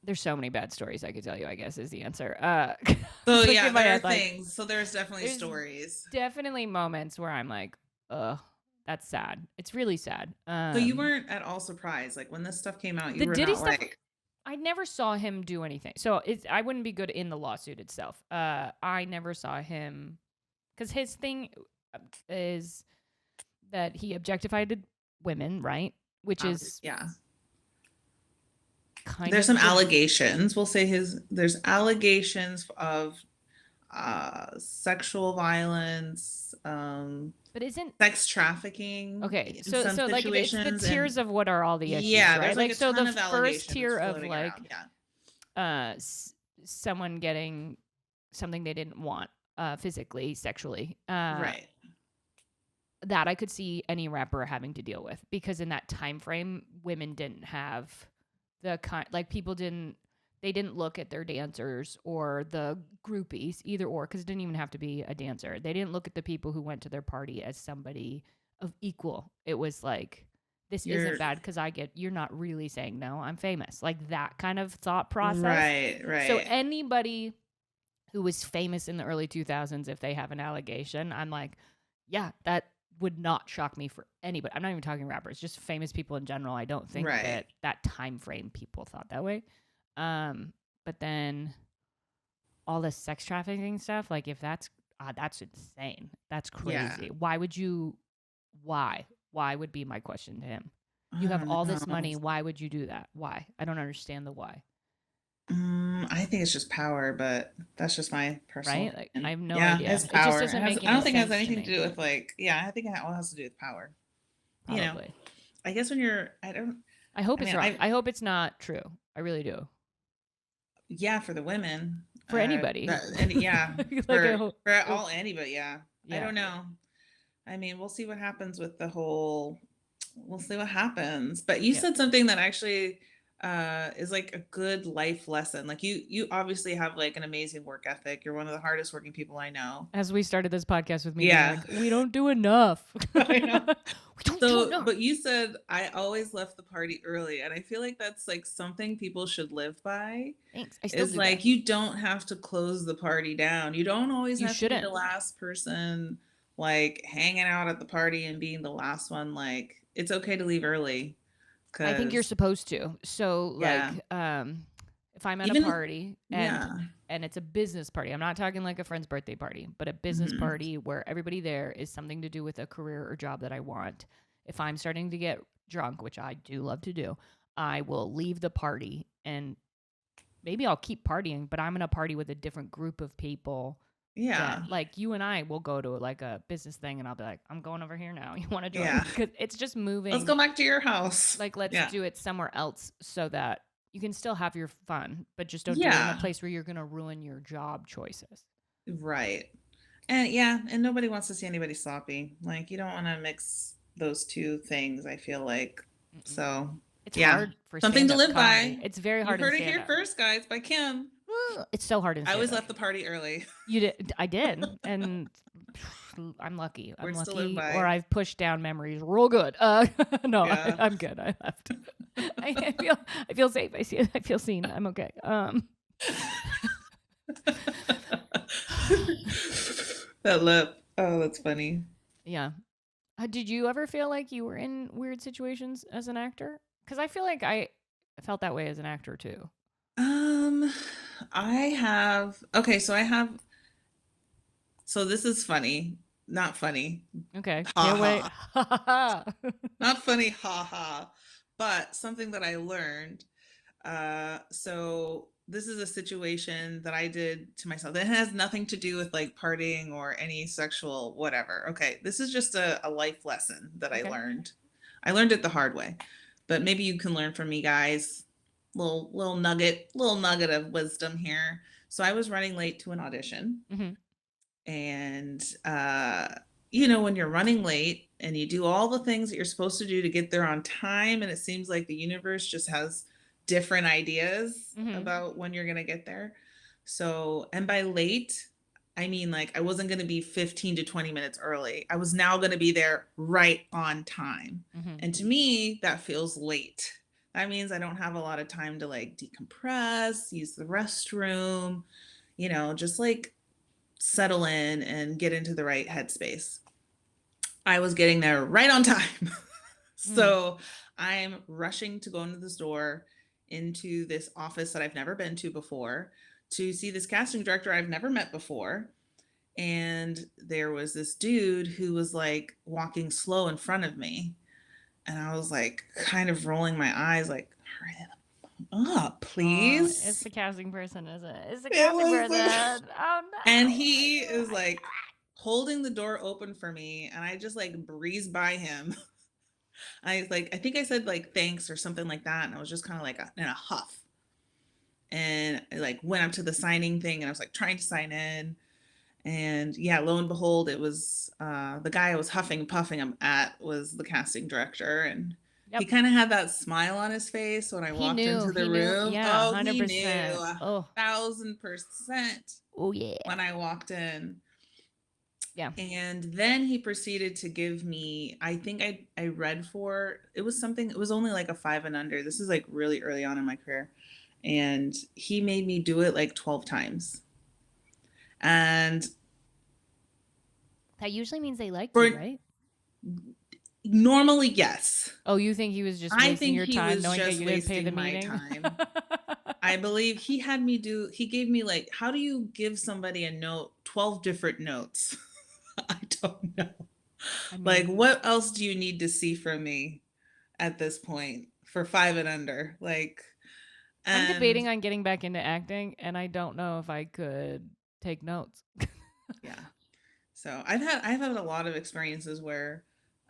There's so many bad stories I could tell you, I guess, is the answer. So Like yeah, in my there are head, like, things. So there's definitely there's stories. definitely moments where I'm like, ugh, that's sad. It's really sad. So you weren't at all surprised, like when this stuff came out, you The were Diddy not stuff, like, I never saw him do anything. So I wouldn't be good in the lawsuit itself. I never saw him because his thing is that he objectified women, right? Which is yeah. kind There's of some allegations. We'll say there's allegations of sexual violence, but isn't sex trafficking okay. in So some like it's the situations, tiers and of what are all the issues, yeah, right? there's like Like a so the ton of first allegations tier of floating like around. Yeah. uh someone getting something they didn't want physically, sexually. Right. That I could see any rapper having to deal with because in that time frame, women didn't have the kind like people didn't they didn't look at their dancers or the groupies either or because it didn't even have to be a dancer. They didn't look at the people who went to their party as somebody of equal. It was like this isn't You're bad because you're not really saying no. I'm famous. Like that kind of thought process. right, So right. anybody who was famous in the early 2000s, if they have an allegation, I'm like, yeah, that would not shock me for anybody. I'm not even talking rappers, just famous people in general. I don't think Right. that time frame people thought that way. But then all this sex trafficking stuff, like if that's insane. That's Yeah. crazy. Why would you? Why? Why would be my question to him. You I have don't all this know. money. Why would you do that? Why? I don't understand the why. I think it's just power, but that's just my personal Right? Like I opinion. have no yeah, idea. it's It just power. doesn't make I any don't think it has sense to anything to me. do with like, yeah, I think it all has to do with power. You know, Probably. I guess when you're, I don't, I hope I it's mean, wrong. I hope it's not true. I really do. yeah, for the women, For anybody. and yeah, Like I hope. for all anybody, yeah. I Yeah. don't know. I mean, we'll see what happens with the whole. We'll see what happens. But you Yep. said something that actually is like a good life lesson. Like you obviously have like an amazing work ethic. You're one of the hardest working people I know. As we started this podcast with me being Yeah, like, we don't do enough. I know. We don't do So, enough. but you said I always left the party early, and I feel like that's like something people should live by. Thanks. I still Is do that. like you don't have to close the party down. You don't always You have to be the shouldn't. last person like hanging out at the party and being the last one. Like it's okay to leave early I think you're because supposed to. So yeah, like if I'm at a even party yeah, and it's a business party. I'm not talking like a friend's birthday party, but a business mhm, party where everybody there is something to do with a career or job that I want. If I'm starting to get drunk, which I do love to do, I will leave the party and maybe I'll keep partying, but I'm going to party with a different group of people that yeah, like you and I will go to like a business thing and I'll be like, I'm going over here now. You want to join? yeah. Because it's just Let's moving. go back to your house. Like, let's Yeah, do it somewhere else so that you can still have your fun, but just don't do it in a yeah, place where you're going to ruin your job choices. right. And yeah, and nobody wants to see anybody sloppy. Like you don't want to mix those two things, I feel like. Mm-mm. So, It's yeah. hard for Something stand to up live comedy. by. It's very You hard in heard it stand here up. first, guys, by Kim. It's so hard to I say always that. left the party early. You did. I did, and I'm lucky. I'm Words to live lucky, or by. I've pushed down memories real good. No, Yeah. I'm good. I left. I feel safe. I feel seen. I'm okay. That lip. Oh, that's funny. Yeah. Did you ever feel like you were in weird situations as an actor? Because I feel like I felt that way as an actor too. Um, I have, okay, so I have, so this is funny. Not funny. Okay, Ha can't wait. ha. Not funny, ha ha. But something that I learned. So this is a situation that I did to myself. It has nothing to do with like partying or any sexual whatever. Okay, this is just a life lesson that I Okay. learned. I learned it the hard way, but maybe you can learn from me, guys. Little nugget of wisdom here. So I was running late to an audition, Hmm. and you know, when you're running late and you do all the things that you're supposed to do to get there on time, and it seems like the universe just has different ideas Hmm. about when you're going to get there. So, and by late, I mean like I wasn't going to be 15 to 20 minutes early. I was now going to be there right on time. Hmm. And to me, that feels late. That means I don't have a lot of time to like decompress, use the restroom, you know, just like settle in and get into the right headspace. I was getting there right on time. Mm. So I'm rushing to go into the store, into this office that I've never been to before, to see this casting director I've never met before. And there was this dude who was like walking slow in front of me. And I was like, kind of rolling my eyes, like, hurry up, Oh, it's please. the casting person, is it? It's the It casting was like, person. Oh and no! he is like holding the door open for me, and I just like breezed by him. I think I said like thanks or something like that, and I was just kind of like in a huff. And I like went up to the signing thing, and I was like trying to sign in, and yeah, lo and behold, it was the guy I was huffing and puffing him at was the casting director, and he Yep. kind of had that smile on his face when I He walked knew. into the He knew. room. Yeah, Oh, he knew 100%. Oh. 1,000% Oh yeah. when I walked in. Yeah. And then he proceeded to give me, I think I read for, it was something, it was only like a 5 and under. This is like really early on in my career. And he made me do it like 12 times. And That usually means they liked for you, right? normally, yes. Oh, you think he was just I wasting think your he time was knowing that just you didn't pay the wasting my meeting? time. I believe he had me do, he gave me like, how do you give somebody a note, 12 different notes? I don't know. I Like, mean, what else do you need to see from me at this point for 5 and under? Like, I'm and debating on getting back into acting, and I don't know if I could take notes. yeah. So I've had a lot of experiences where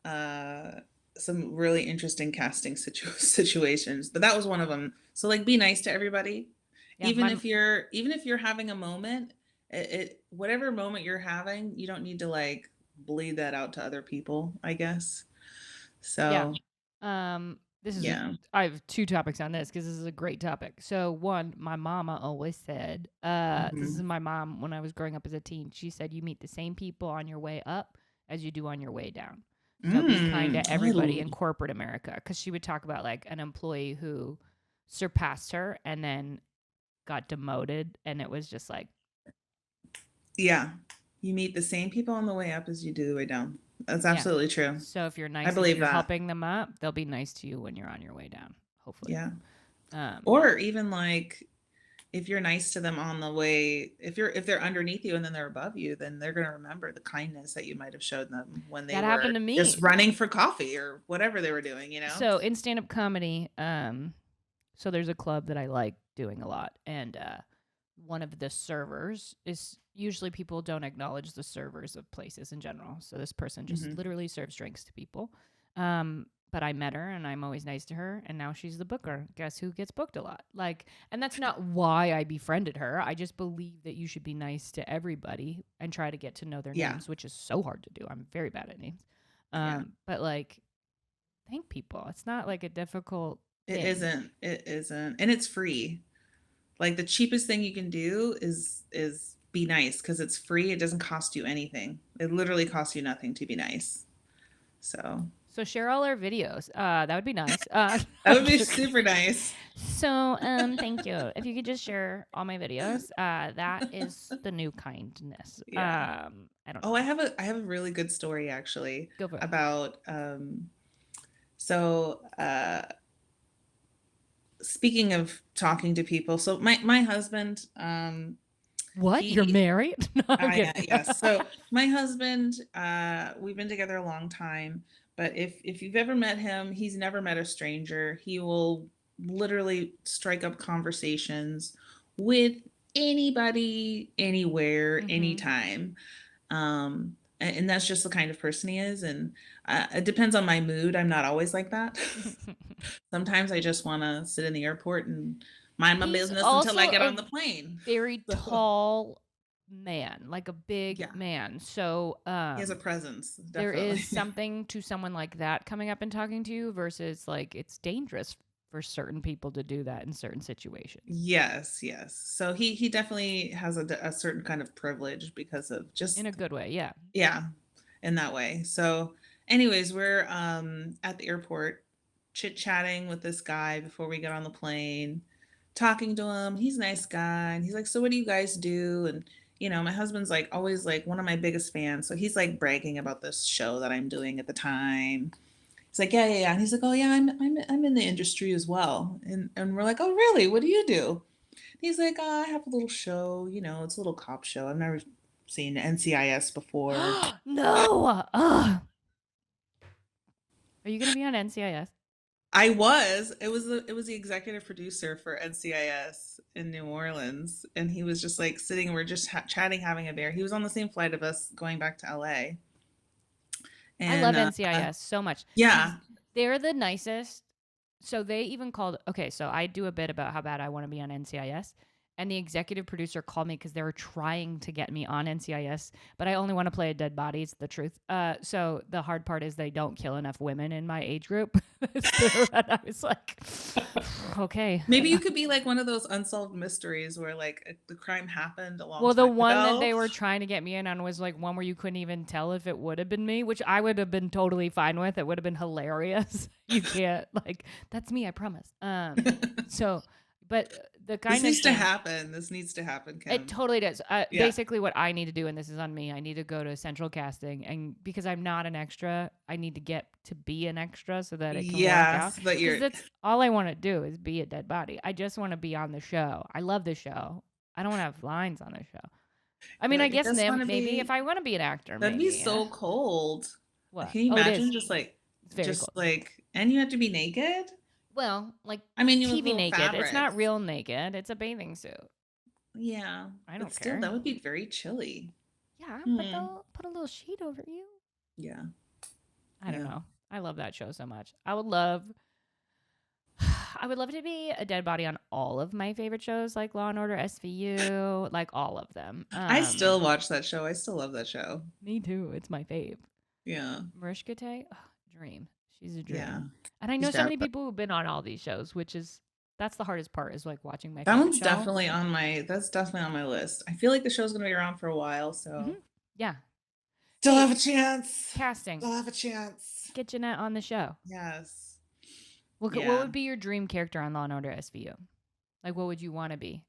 uh some really interesting casting situations, but that was one of them. So like be nice to everybody. Yeah, my Even if you're having a moment, whatever moment you're having, you don't need to like bleed that out to other people, I guess. yeah. So, This is a yeah. I have two topics on this because this is a great topic. So one, my mama always said, this is Mhm. my mom when I was growing up as a teen. She said you meet the same people on your way up as you do on your way down. So be kind to everybody in corporate America. Because she would talk about like an employee who surpassed her and then got demoted, and it was just like, Yeah. You meet the same people on the way up as you do the way down. That's yeah. absolutely true. So if you're I nice as believe you're that. helping them up, they'll be nice to you when you're on your way down. Hopefully. Yeah. Um, Or even like if you're nice to them on the way, if they're underneath you and then they're above you, then they're going to remember the kindness that you might have showed them when they that happened were to just me. running for coffee or whatever they were doing, you know? So in stand up comedy, so there's a club that I like doing a lot, and one of the servers is usually people don't acknowledge the servers of places in general. So this person just Hmm. literally serves drinks to people. But I met her and I'm always nice to her, and now she's the booker. Guess who gets booked a lot? Like, and that's not why I befriended her. I just believe that you should be nice to everybody and try to get to know their Yeah. names, which is so hard to do. I'm very bad at names. Yeah. But like, thank people. It's not like a difficult It thing. isn't. It isn't. And it's free. Like, the cheapest thing you can do is be nice because it's free, it doesn't cost you anything. It literally costs you nothing to be nice. So, So share all our videos. That would be nice. that I'm would be joking. super nice. So, thank you. If you could just share all my videos, that is the new kindness. Yeah. I don't Oh, know. I have a really good story actually Go for it. about, so, speaking of talking to people, so my husband, What? You're he married? No, I'm I kidding. yes. So my husband, we've been together a long time, but if you've ever met him, he's never met a stranger. He will literally strike up conversations with anybody, anywhere, Mhm. anytime. And that's just the kind of person he is. And it depends on my mood. I'm not always like that. Sometimes I just want to sit in the airport and mind my He's business until I also get a on the plane. very So, tall man, like a big yeah. man. So, He has a presence, there is definitely. something to someone like that coming up and talking to you versus like it's dangerous for certain people to do that in certain situations. Yes, yes. So he definitely has a certain kind of privilege because of In just a good way, yeah. yeah, in that way. So anyways, we're at the airport chit-chatting with this guy before we get on the plane, talking to him. He's a nice guy and he's like, "So what do you guys do?" And my husband's like always like one of my biggest fans. So he's like bragging about this show that I'm doing at the time. He's like, yeah, yeah, yeah. And he's like, oh yeah, I'm in the industry as well. And we're like, oh really? What do you do? And he's like, I have a little show. It's a little cop show. I've never seen NCIS before. No. Are you going to be on NCIS? I was. It was the executive producer for NCIS in New Orleans, and he was just like sitting. We're just chatting, having a beer. He was on the same flight of us going back to LA, I and love NCIS so much. yeah, They're the nicest. So they even called. Okay, so I do a bit about how bad I want to be on NCIS, and the executive producer called me because they were trying to get me on NCIS, but I only want to play a dead body. It's the truth. So the hard part is they don't kill enough women in my age group. And I was like, okay. maybe you could be like one of those unsolved mysteries where like the crime happened a long Well, the time one that ago. they were trying to get me in on was like one where you couldn't even tell if it would have been me, which I would have been totally fine with. It would have been hilarious. You can't like that's me, I promise. So, but the This kindness needs to thing, happen. This needs to happen, it Kim. totally does. Yeah. Basically, what I need to do, and this is on me, I need to go to central casting, and because I'm not an extra, I need to get to be an extra so that it can work out. Yes, but Because you're that's all I want to do is be a dead body. I just want to be on the show. I love the show. I don't want to have lines on the show. I you're mean, I like, I guess just want to maybe if be I want to be an actor, that'd be maybe. so cold. What? Can you Oh, it imagine is. just like It's very cold. and you have to be naked? Well, like I mean, you have TV little naked. It's not fabrics. real naked. It's a bathing suit. Yeah, I but don't still, care. that would be very chilly. Yeah, but Hmm. they'll put a little sheet over you. Yeah. I don't Yeah. know. I love that show so much. I would love to be a dead body on all of my favorite shows, like Law and Order, SVU, like all of them. I still watch that show. I still love that show. Me too. It's my fave. Yeah. Mariska Tay, oh, dream. She's a Yeah. dream. And I know She's so down. many people who've been on all these shows, which is that's the hardest part is like watching my That favorite one's show. definitely on my that's definitely on my list. I feel like the show's gonna be around for a while, so Yeah. still Hey, have a chance. casting. Still have a chance. Get Janette on the show. Yes. What Yeah. would be your dream character on Law and Order SVU? Like, what would you want to be?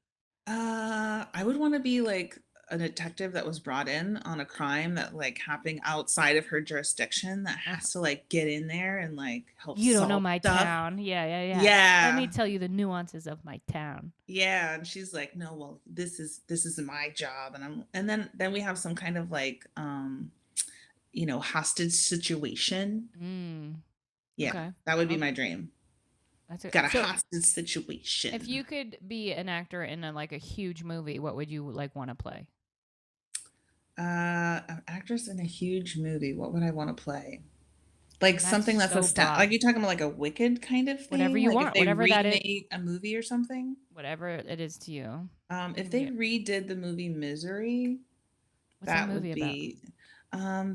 I would want to be like a detective that was brought in on a crime that like happening outside of her jurisdiction that Uh, has to like get in there and like help you don't know solve my stuff. town. Yeah, yeah, yeah. Let me Yeah. tell you the nuances of my town. Yeah, and she's like, "No, well, this is my job." And then we have some kind of like hostage situation. Mm, Yeah, okay. that would be my Okay. dream. That's it. Got a So, hostage if situation. you could be an actor in like a huge movie, what would you like want to play? An actress in a huge movie. What would I want to play? Like That's something that's so like broad. you talking about like a Wicked kind of Whatever thing? you Like if want, they whatever that is, remade a movie or something? whatever it is to you. If Give me they it. redid the movie Misery, What's that that would movie about? be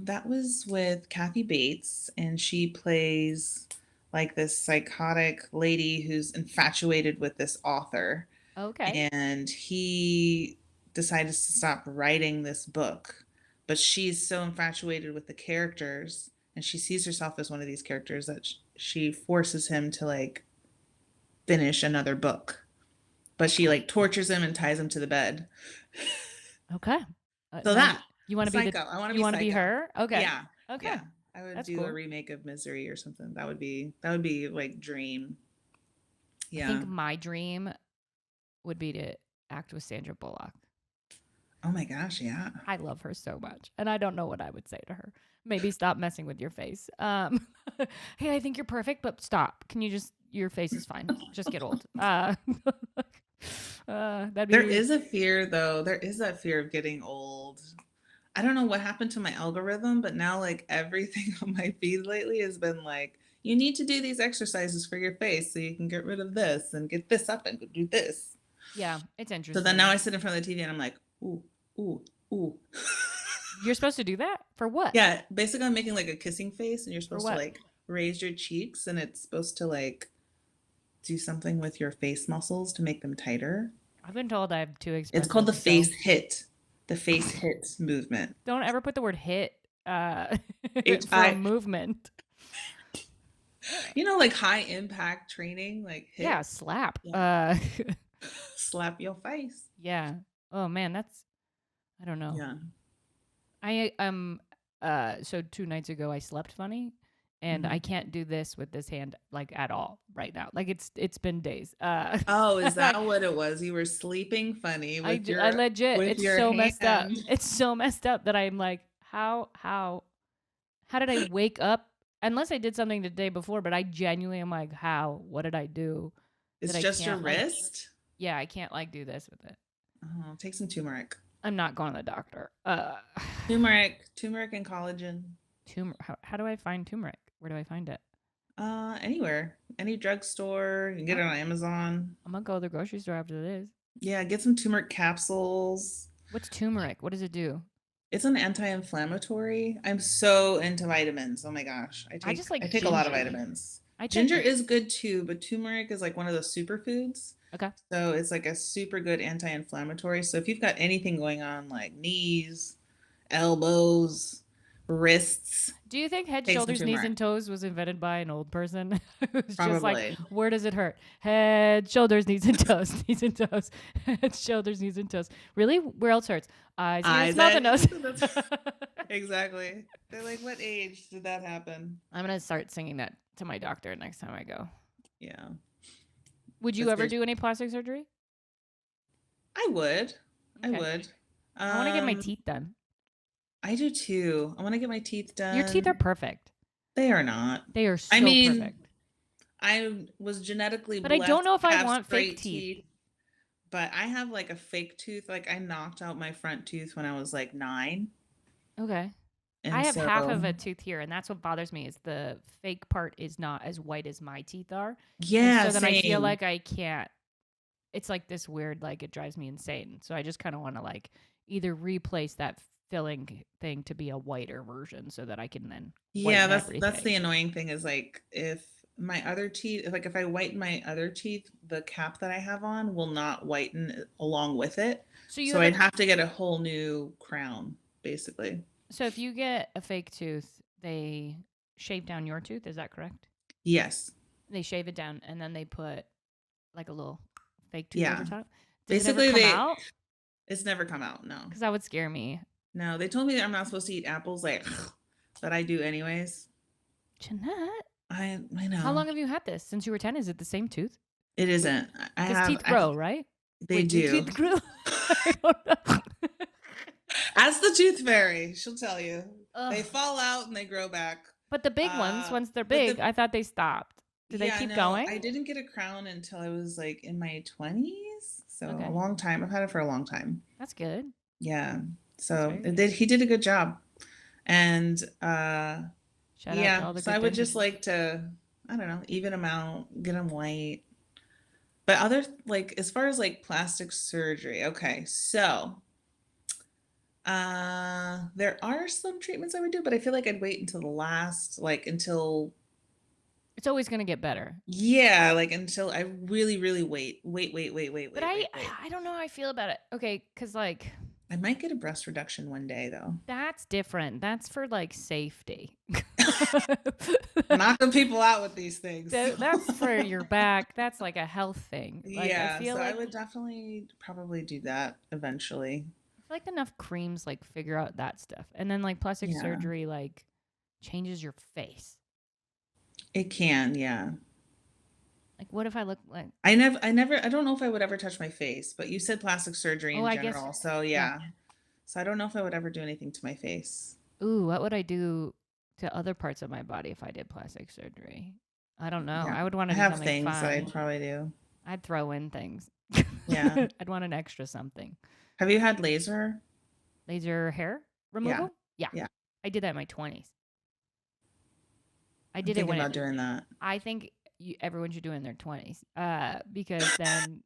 that was with Kathy Bates, and she plays like this psychotic lady who's infatuated with this author. Okay. and he decided to stop writing this book. But she's so infatuated with the characters, and she sees herself as one of these characters that she forces him to like finish another book. But she like tortures him and ties him to the bed. Okay. So that You want to be the Psycho. I want to you be want to be Psycho. her? Okay. Yeah, Okay. yeah. I would That's do a cool. remake of Misery or something. That would be like dream. I Yeah. think my dream would be to act with Sandra Bullock. Oh my gosh. Yeah. I love her so much, and I don't know what I would say to her. Maybe stop messing with your face. Hey, I think you're perfect, but stop. Can you just your face is fine. Just get old. That'd There be is a fear though. There is that fear of getting old. I don't know what happened to my algorithm, but now like everything on my feed lately has been like, you need to do these exercises for your face so you can get rid of this and get this up and go do this. yeah. It's So then now interesting. I sit in front of the TV and I'm like, ooh, ooh, ooh. You're supposed to do that for what? Yeah, basically I'm making like a kissing face and you're For supposed to what? like raise your cheeks and it's supposed to like do something with your face muscles to make them tighter. I've been told I have too It's called expressive. the So face hit. The face hit movement. don't ever put the word hit H for a I movement. like high impact training, like Yeah, hit. slap. Yeah. Slap your face. Yeah. Oh man, that's I don't know. Yeah. I so 2 nights ago I slept funny and I Mhm. can't do this with this hand like at all right now. Like it's been days. Oh, is I that what it was? You were sleeping funny with I your legit with it's your so messed up. hand. It's so messed up that I'm like how did I wake up unless I did something the day before, but I genuinely am like how what did I do that It's I just your can't like wrist. yeah, I can't like do this with it. Oh, take some turmeric. I'm not going to the doctor. Turmeric and collagen. How do I find turmeric? Where do I find it? Anywhere, any drugstore. You can get it on Okay. Amazon. I'm gonna go to the grocery store after this. Yeah, get some turmeric capsules. What's turmeric? What does it do? It's an anti-inflammatory. I'm so into vitamins. Oh my gosh. I I take just like I take a lot of ginger. vitamins. I take Ginger is good too, but turmeric is like one of those superfoods. okay. So it's like a super good anti-inflammatory. So if you've got anything going on like knees, elbows, wrists, Do you think head, take some shoulders, knees, turmeric. and toes was invented by an old person? It's just like, Probably. where does it hurt? Head, shoulders, knees, and toes. Knees and toes. Head, shoulders, knees, and toes. Really? Where else hurts? Eyes, ears, Eyes mouth, and nose. and exactly. They're like, what age did that happen? I'm gonna start singing that to my doctor next time I go. Yeah. Would you That's ever their do any plastic surgery? I would. I Okay. would. I want to get my Um, teeth done. I do too. I want to get my teeth Your teeth are done. perfect. They are not. They are I so mean, perfect. I was genetically But I don't blessed know if to I have want fake straight teeth. teeth, but I have like a fake tooth. Like I knocked out my front tooth when I was like 9. Okay. I And have half so, of a tooth here, and that's what bothers me is the fake part is not as white as my teeth are. And yeah, so then I feel same. like I can't it's like this weird like it drives me insane. So I just kind of want to like either replace that filling thing to be a whiter version so that I can then Yeah, whiten that's the everything. annoying thing is like if my other teeth, like if I whiten my other teeth, the cap that I have on will not whiten along with it. So you So have a I'd have to get a whole new crown, basically. so if you get a fake tooth, they shave down your tooth, is that correct? Yes. They shave it down and then they put like a little fake tooth over Yeah. top. Does it ever Basically, come out? it's never come out. No. Because that would scare me. No, they told me that I'm not supposed to eat apples, like, but I do anyways. Janette, I how know long have you had this? Since you were 10? Is it the same tooth? it isn't. I Because have. teeth grow, right? They Wait, do do. teeth grow? I don't know. Ask the tooth fairy. She'll tell you. They Ugh. fall out and they grow back. But the big ones, once they're But big, I thought they stopped. Do they yeah, keep no, going? I didn't get a crown until I was like in my 20s. So a Okay. long time. I've had it for a long time. That's good. Yeah. That's So very it good. did. He did a good job. And Shout out to yeah, all the so I good would just dentists. like to, I don't know, even them out, get them white. But other like as far as like plastic surgery, okay. So, there are some treatments I would do, but I feel like I'd wait until the last, like until It's always gonna get better. Yeah, like until I really, really wait. But I don't know how I feel about it. Okay, because like I might get a breast reduction one day though. that's different. That's for like safety. Knocking people out with these things. That's for your back. That's like a health thing. Like Yeah, so I would definitely probably do that eventually. I feel like enough creams like figure out that stuff, and then like plastic Yeah, surgery like changes your face. it can. Yeah. Like, what if I look like? I don't know if I would ever touch my face, but you said plastic surgery Oh, in I guess. general. So Yeah. yeah. So I don't know if I would ever do anything to my face. Ooh, what would I do to other parts of my body if I did plastic surgery? I don't know. Yeah. I would want I to do have something things that fun. I'd probably do. I'd throw in things. Yeah. I'd want an extra something. Have you had laser? Laser hair Yeah. removal? Yeah. Yeah. I did that in my 20s. I I'm did it thinking when about doing that. I think everyone should do it in their 20s. Because then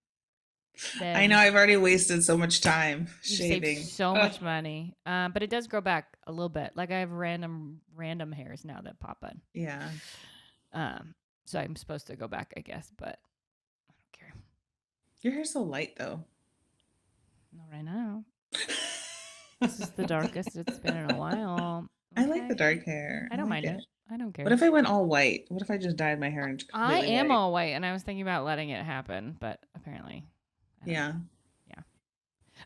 I know I've already wasted so much time you've shaving. saved so much money. But it does grow back a little bit. Like I have random hairs now that pop in. Yeah. So I'm supposed to go back, I guess, but I don't care. Your hair's so light though. Not right now. This is the darkest it's been in a while. I like the dark hair. I don't mind it. I don't care. What if I went all white? What if I just dyed my hair and I completely am white? all white, and I was thinking about letting it happen, but apparently, I don't Yeah. know. Yeah.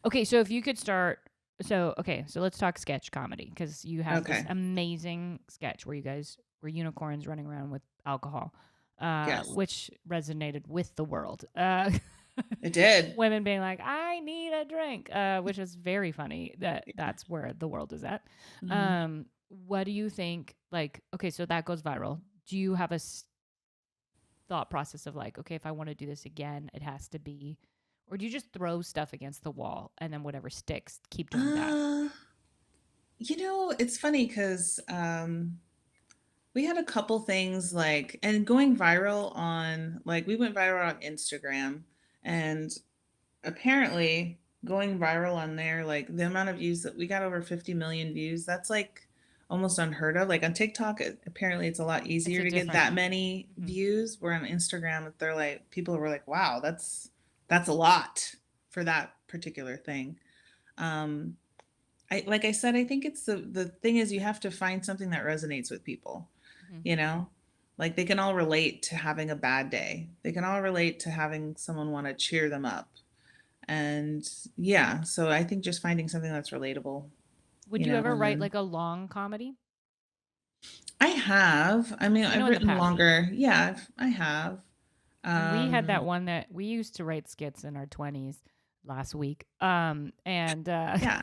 Okay, so if you could start, so let's talk sketch comedy because you have this amazing sketch where you guys were unicorns running around with alcohol, Yes. which resonated with the world. It did. Women being like, "I need a drink," which is very funny. That's where the world is at. Mhm. What do you think? Like, okay, so that goes viral. Do you have a thought process of like, okay, if I want to do this again, it has to be, or do you just throw stuff against the wall and then whatever sticks, keep doing that? You know, it's funny because we had a couple things like, and going viral on, like, we went viral on Instagram, and apparently going viral on there, like the amount of views that we got, over 50 million views, that's like almost unheard of. Like on TikTok, apparently it's a lot easier to get that many views. Where on Instagram, they're like, people were like, wow, that's a lot for that particular thing. Like I said, I think it's the thing is you have to find something that resonates with people. You know, like they can all relate to having a bad day. They can all relate to having someone want to cheer them up. And yeah, so I think just finding something that's relatable. Would you ever write like a long comedy? I have. I mean, I've written longer. Yeah, I have. We had that one that we used to write skits in our 20s last week. And yeah,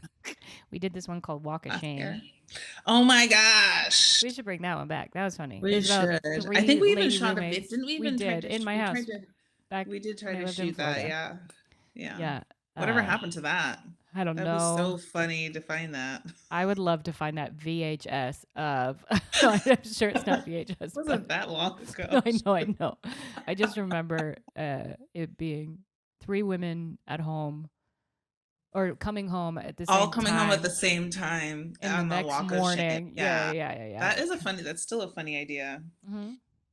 we did this one called Walk of Shame. Oh my gosh. We should bring that one back. That was funny. We should. I think we even shot a bit. Didn't we even try to, in my house. We did try to shoot that. Yeah. Yeah. Yeah. Whatever happened to that? I don't know. That was so funny to find that. I would love to find that VHS of. I'm sure it's not VHS. It wasn't that long ago. No, I know. I just remember it being 3 women at home, or coming home at the same time. All coming home at the same time on the next morning. Yeah. That's still a funny idea.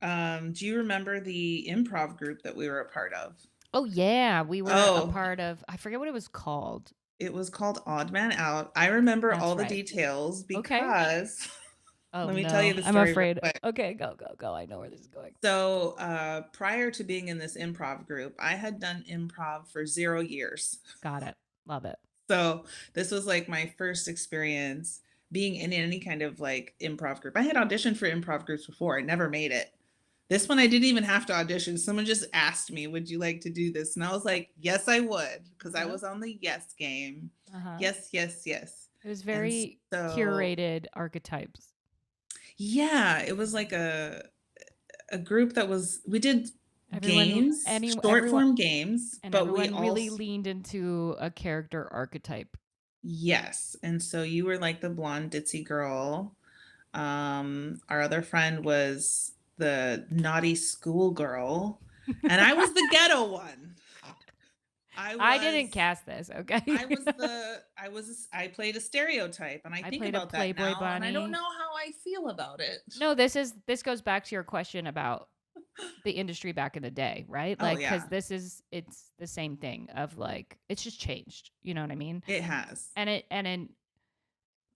Do you remember the improv group that we were a part of? Oh yeah, we were a part of. I forget what it was called. It was called Odd Man Out. I remember all the details because let me tell you the story. I'm afraid. Okay, go. I know where this is going. So prior to being in this improv group, I had done improv for 0 years. Got it. Love it. So this was like my first experience being in any kind of like improv group. I had auditioned for improv groups before. I never made it. This one I didn't even have to audition. Someone just asked me, would you like to do this? And I was like, yes, I would, because I was on the yes game. Yes. It was very curated archetypes. Yeah, it was like a group that was, we did games, short form games, and but we really leaned into a character archetype. Yes. And so you were like the blonde ditzy girl. Our other friend was the naughty schoolgirl, and I was the ghetto one. I didn't cast this, okay? I played a stereotype, and I think about that now, and I don't know how I feel about it. No, this goes back to your question about the industry back in the day, right? Oh Like, because yeah, it's the same thing of like, it's just changed. You know what I mean? it has. And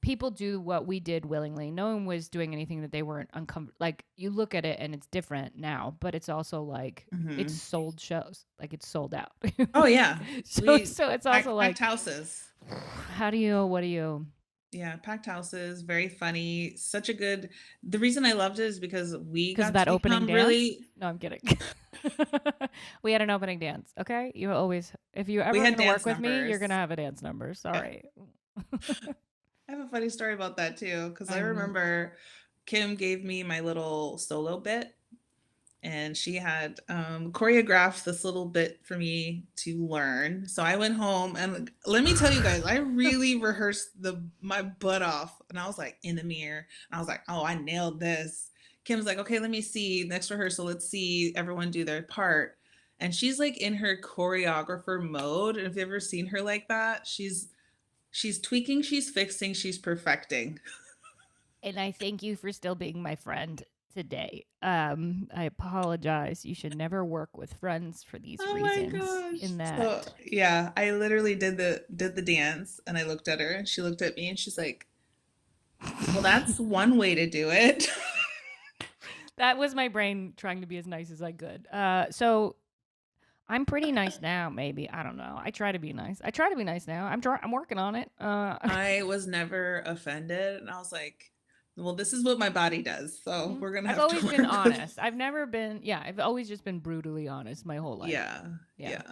people do what we did willingly. No one was doing anything that they weren't uncomfortable. Like, you look at it and it's different now, but it's also like it's Hmm. sold shows, like it's sold out. Oh yeah, we So it's also packed like, houses. what do you? Yeah, packed houses, very funny. Such a good. The reason I loved it is because we Because got to that opening become dance. really. No, I'm kidding. We had an opening dance. Okay, you always, if you We ever had gonna work dance with me, you're gonna numbers. have a dance number. Yeah, Sorry. I have a funny story about that too, because I I'm remember Kim gave me my little solo bit, and she had choreographed this little bit for me to learn. So I went home, and let me tell you guys, I really rehearsed my butt off, and I was like in the mirror, and I was like, oh, I nailed this. Kim's like, okay, let me see next rehearsal. Let's see everyone do their part. And she's like in her choreographer mode. And if you've ever seen her like that, she's tweaking, she's fixing, she's perfecting. And I thank you for still being my friend today. I apologize. You should never work with friends for these Oh my reasons. gosh. In So that, yeah, I literally did the dance, and I looked at her, and she looked at me, and she's like, well, that's one way to do it. that was my brain trying to be as nice as I could. So I'm pretty nice now. Maybe, I don't know. I try to be nice. I try to be nice now. I'm working on it. I was never offended, and I was like, well, this is what my body does, so we're gonna I've have to always been work with. honest. I've never been. Yeah, I've always just been brutally honest my whole life. Yeah, Yeah, yeah.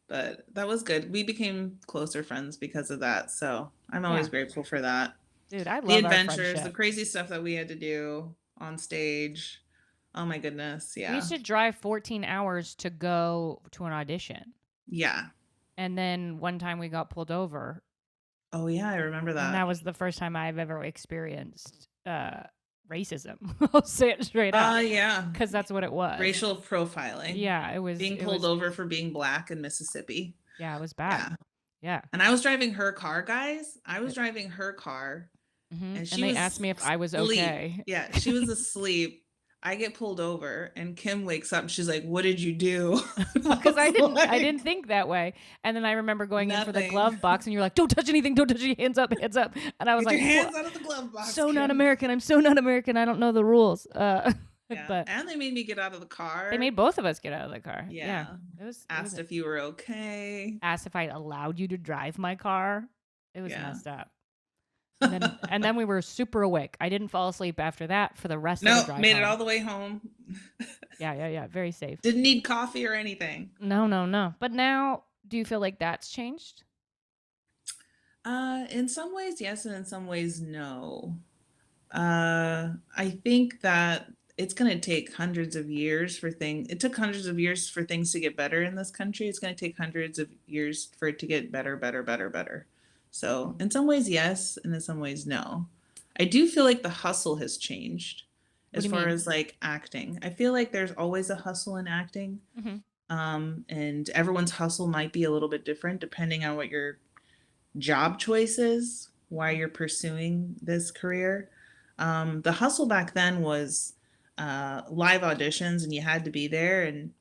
But that was good. We became closer friends because of that, so I'm always yeah, grateful for that. dude. I The love our adventures, the friendship. crazy stuff that we had to do on stage. Oh my goodness, We used yeah. to drive 14 hours to go to an audition. Yeah. And then one time we got pulled over, Oh yeah, I remember and that that. was the first time I've ever experienced racism. I'll say it straight out, Yeah. because that's what it was. Racial profiling. Yeah, it was. Being It pulled was. over for being black in Mississippi. Yeah, it was bad. Yeah. Yeah. And I was driving her car, guys. I was driving her car, and And she they asked was me if I was asleep. okay. Yeah, she was asleep. I get pulled over, and Kim wakes up, and she's like, "What did you do?" And I Because I was didn't, I like, didn't think that way. And then I remember going in for the "Nothing. glove box, and you're like, "Don't touch anything, don't touch your hands up, hands up." And I was Get your like, hands out of the glove box, so not Kim." American. I'm so not American. I don't know the rules. Yeah, But and they made me get out of the they car. made both of us get out of the car. Yeah, Yeah, it was asked if you were okay. asked if I allowed you to drive my car. It was Yeah. messed up. And then we were super awake. I didn't fall asleep after that for the rest of the No, drive made it all home. the way home. Yeah, yeah, yeah. Very safe. Didn't need coffee or anything. No, no, no. But now, do you feel like that's changed? In some ways, yes, and in some ways, no. I think that it's going to take hundreds of years for things. It took hundreds of years for things to get better in this country. It's going to take hundreds of years for it to get better, better, better, better. So, in some ways, yes, and in some ways, no. I do feel like the hustle has changed What as do you far mean? as like acting. I feel like there's always a hustle in acting. Hmm. And everyone's hustle might be a little bit different depending on what your job choices, why you're pursuing this career. The hustle back then was live auditions, and you had to be there. And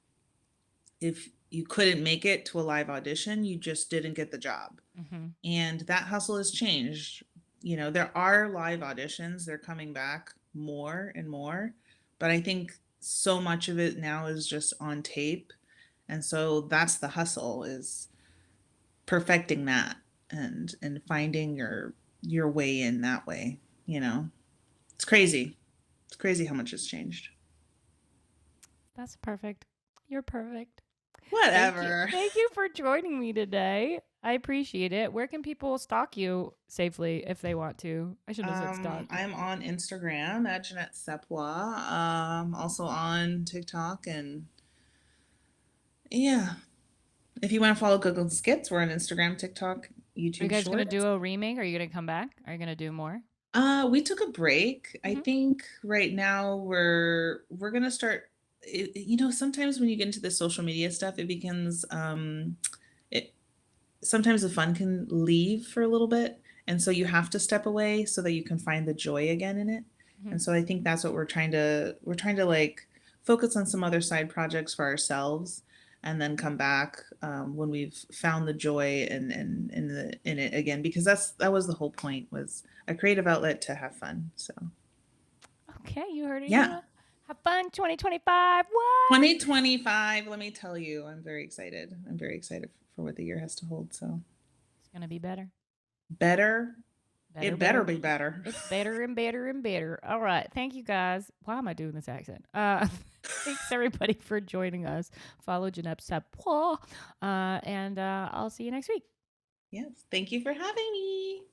if you couldn't make it to a live audition, you just didn't get the job. Hmm. And that hustle has changed. You know, there are live auditions, they're coming back more and more. But I think so much of it now is just on tape. And so that's the hustle, is perfecting that, and finding your way in that way, you know. It's crazy. It's crazy how much has changed. That's perfect. You're perfect. Thank you. Whatever. Thank you for joining me today. I appreciate it. Where can people stalk you safely if they want to? I shouldn't have said stalk. I'm on Instagram at Janette Sewpa. Also on TikTok, and yeah. If you want to follow Google Skits, we're on Instagram, TikTok, Are you YouTube guys gonna do Shorts. a remake? Are you gonna come back? Are you gonna do more? We took a break. I Hmm. think right now we're gonna start. You know, sometimes when you get into the social media stuff, it becomes it. Sometimes the fun can leave for a little bit, and so you have to step away so that you can find the joy again in it. Hmm. And so I think that's what we're trying to like focus on some other side projects for ourselves, and then come back when we've found the joy in it again, because that was the whole point, was a creative outlet to have fun. So Okay, you heard it yeah, here. Have fun 2025. What? 2025. Let me tell you, I'm very excited. I'm very excited for what the year has to hold. So It's going to be better. better. Better, It better better. be better. It's better and better and better. All right. Thank you guys. Why am I doing this accent? Thanks everybody for joining us. Follow Janette Sewpa. And I'll see you next week. Yes. Thank you for having me.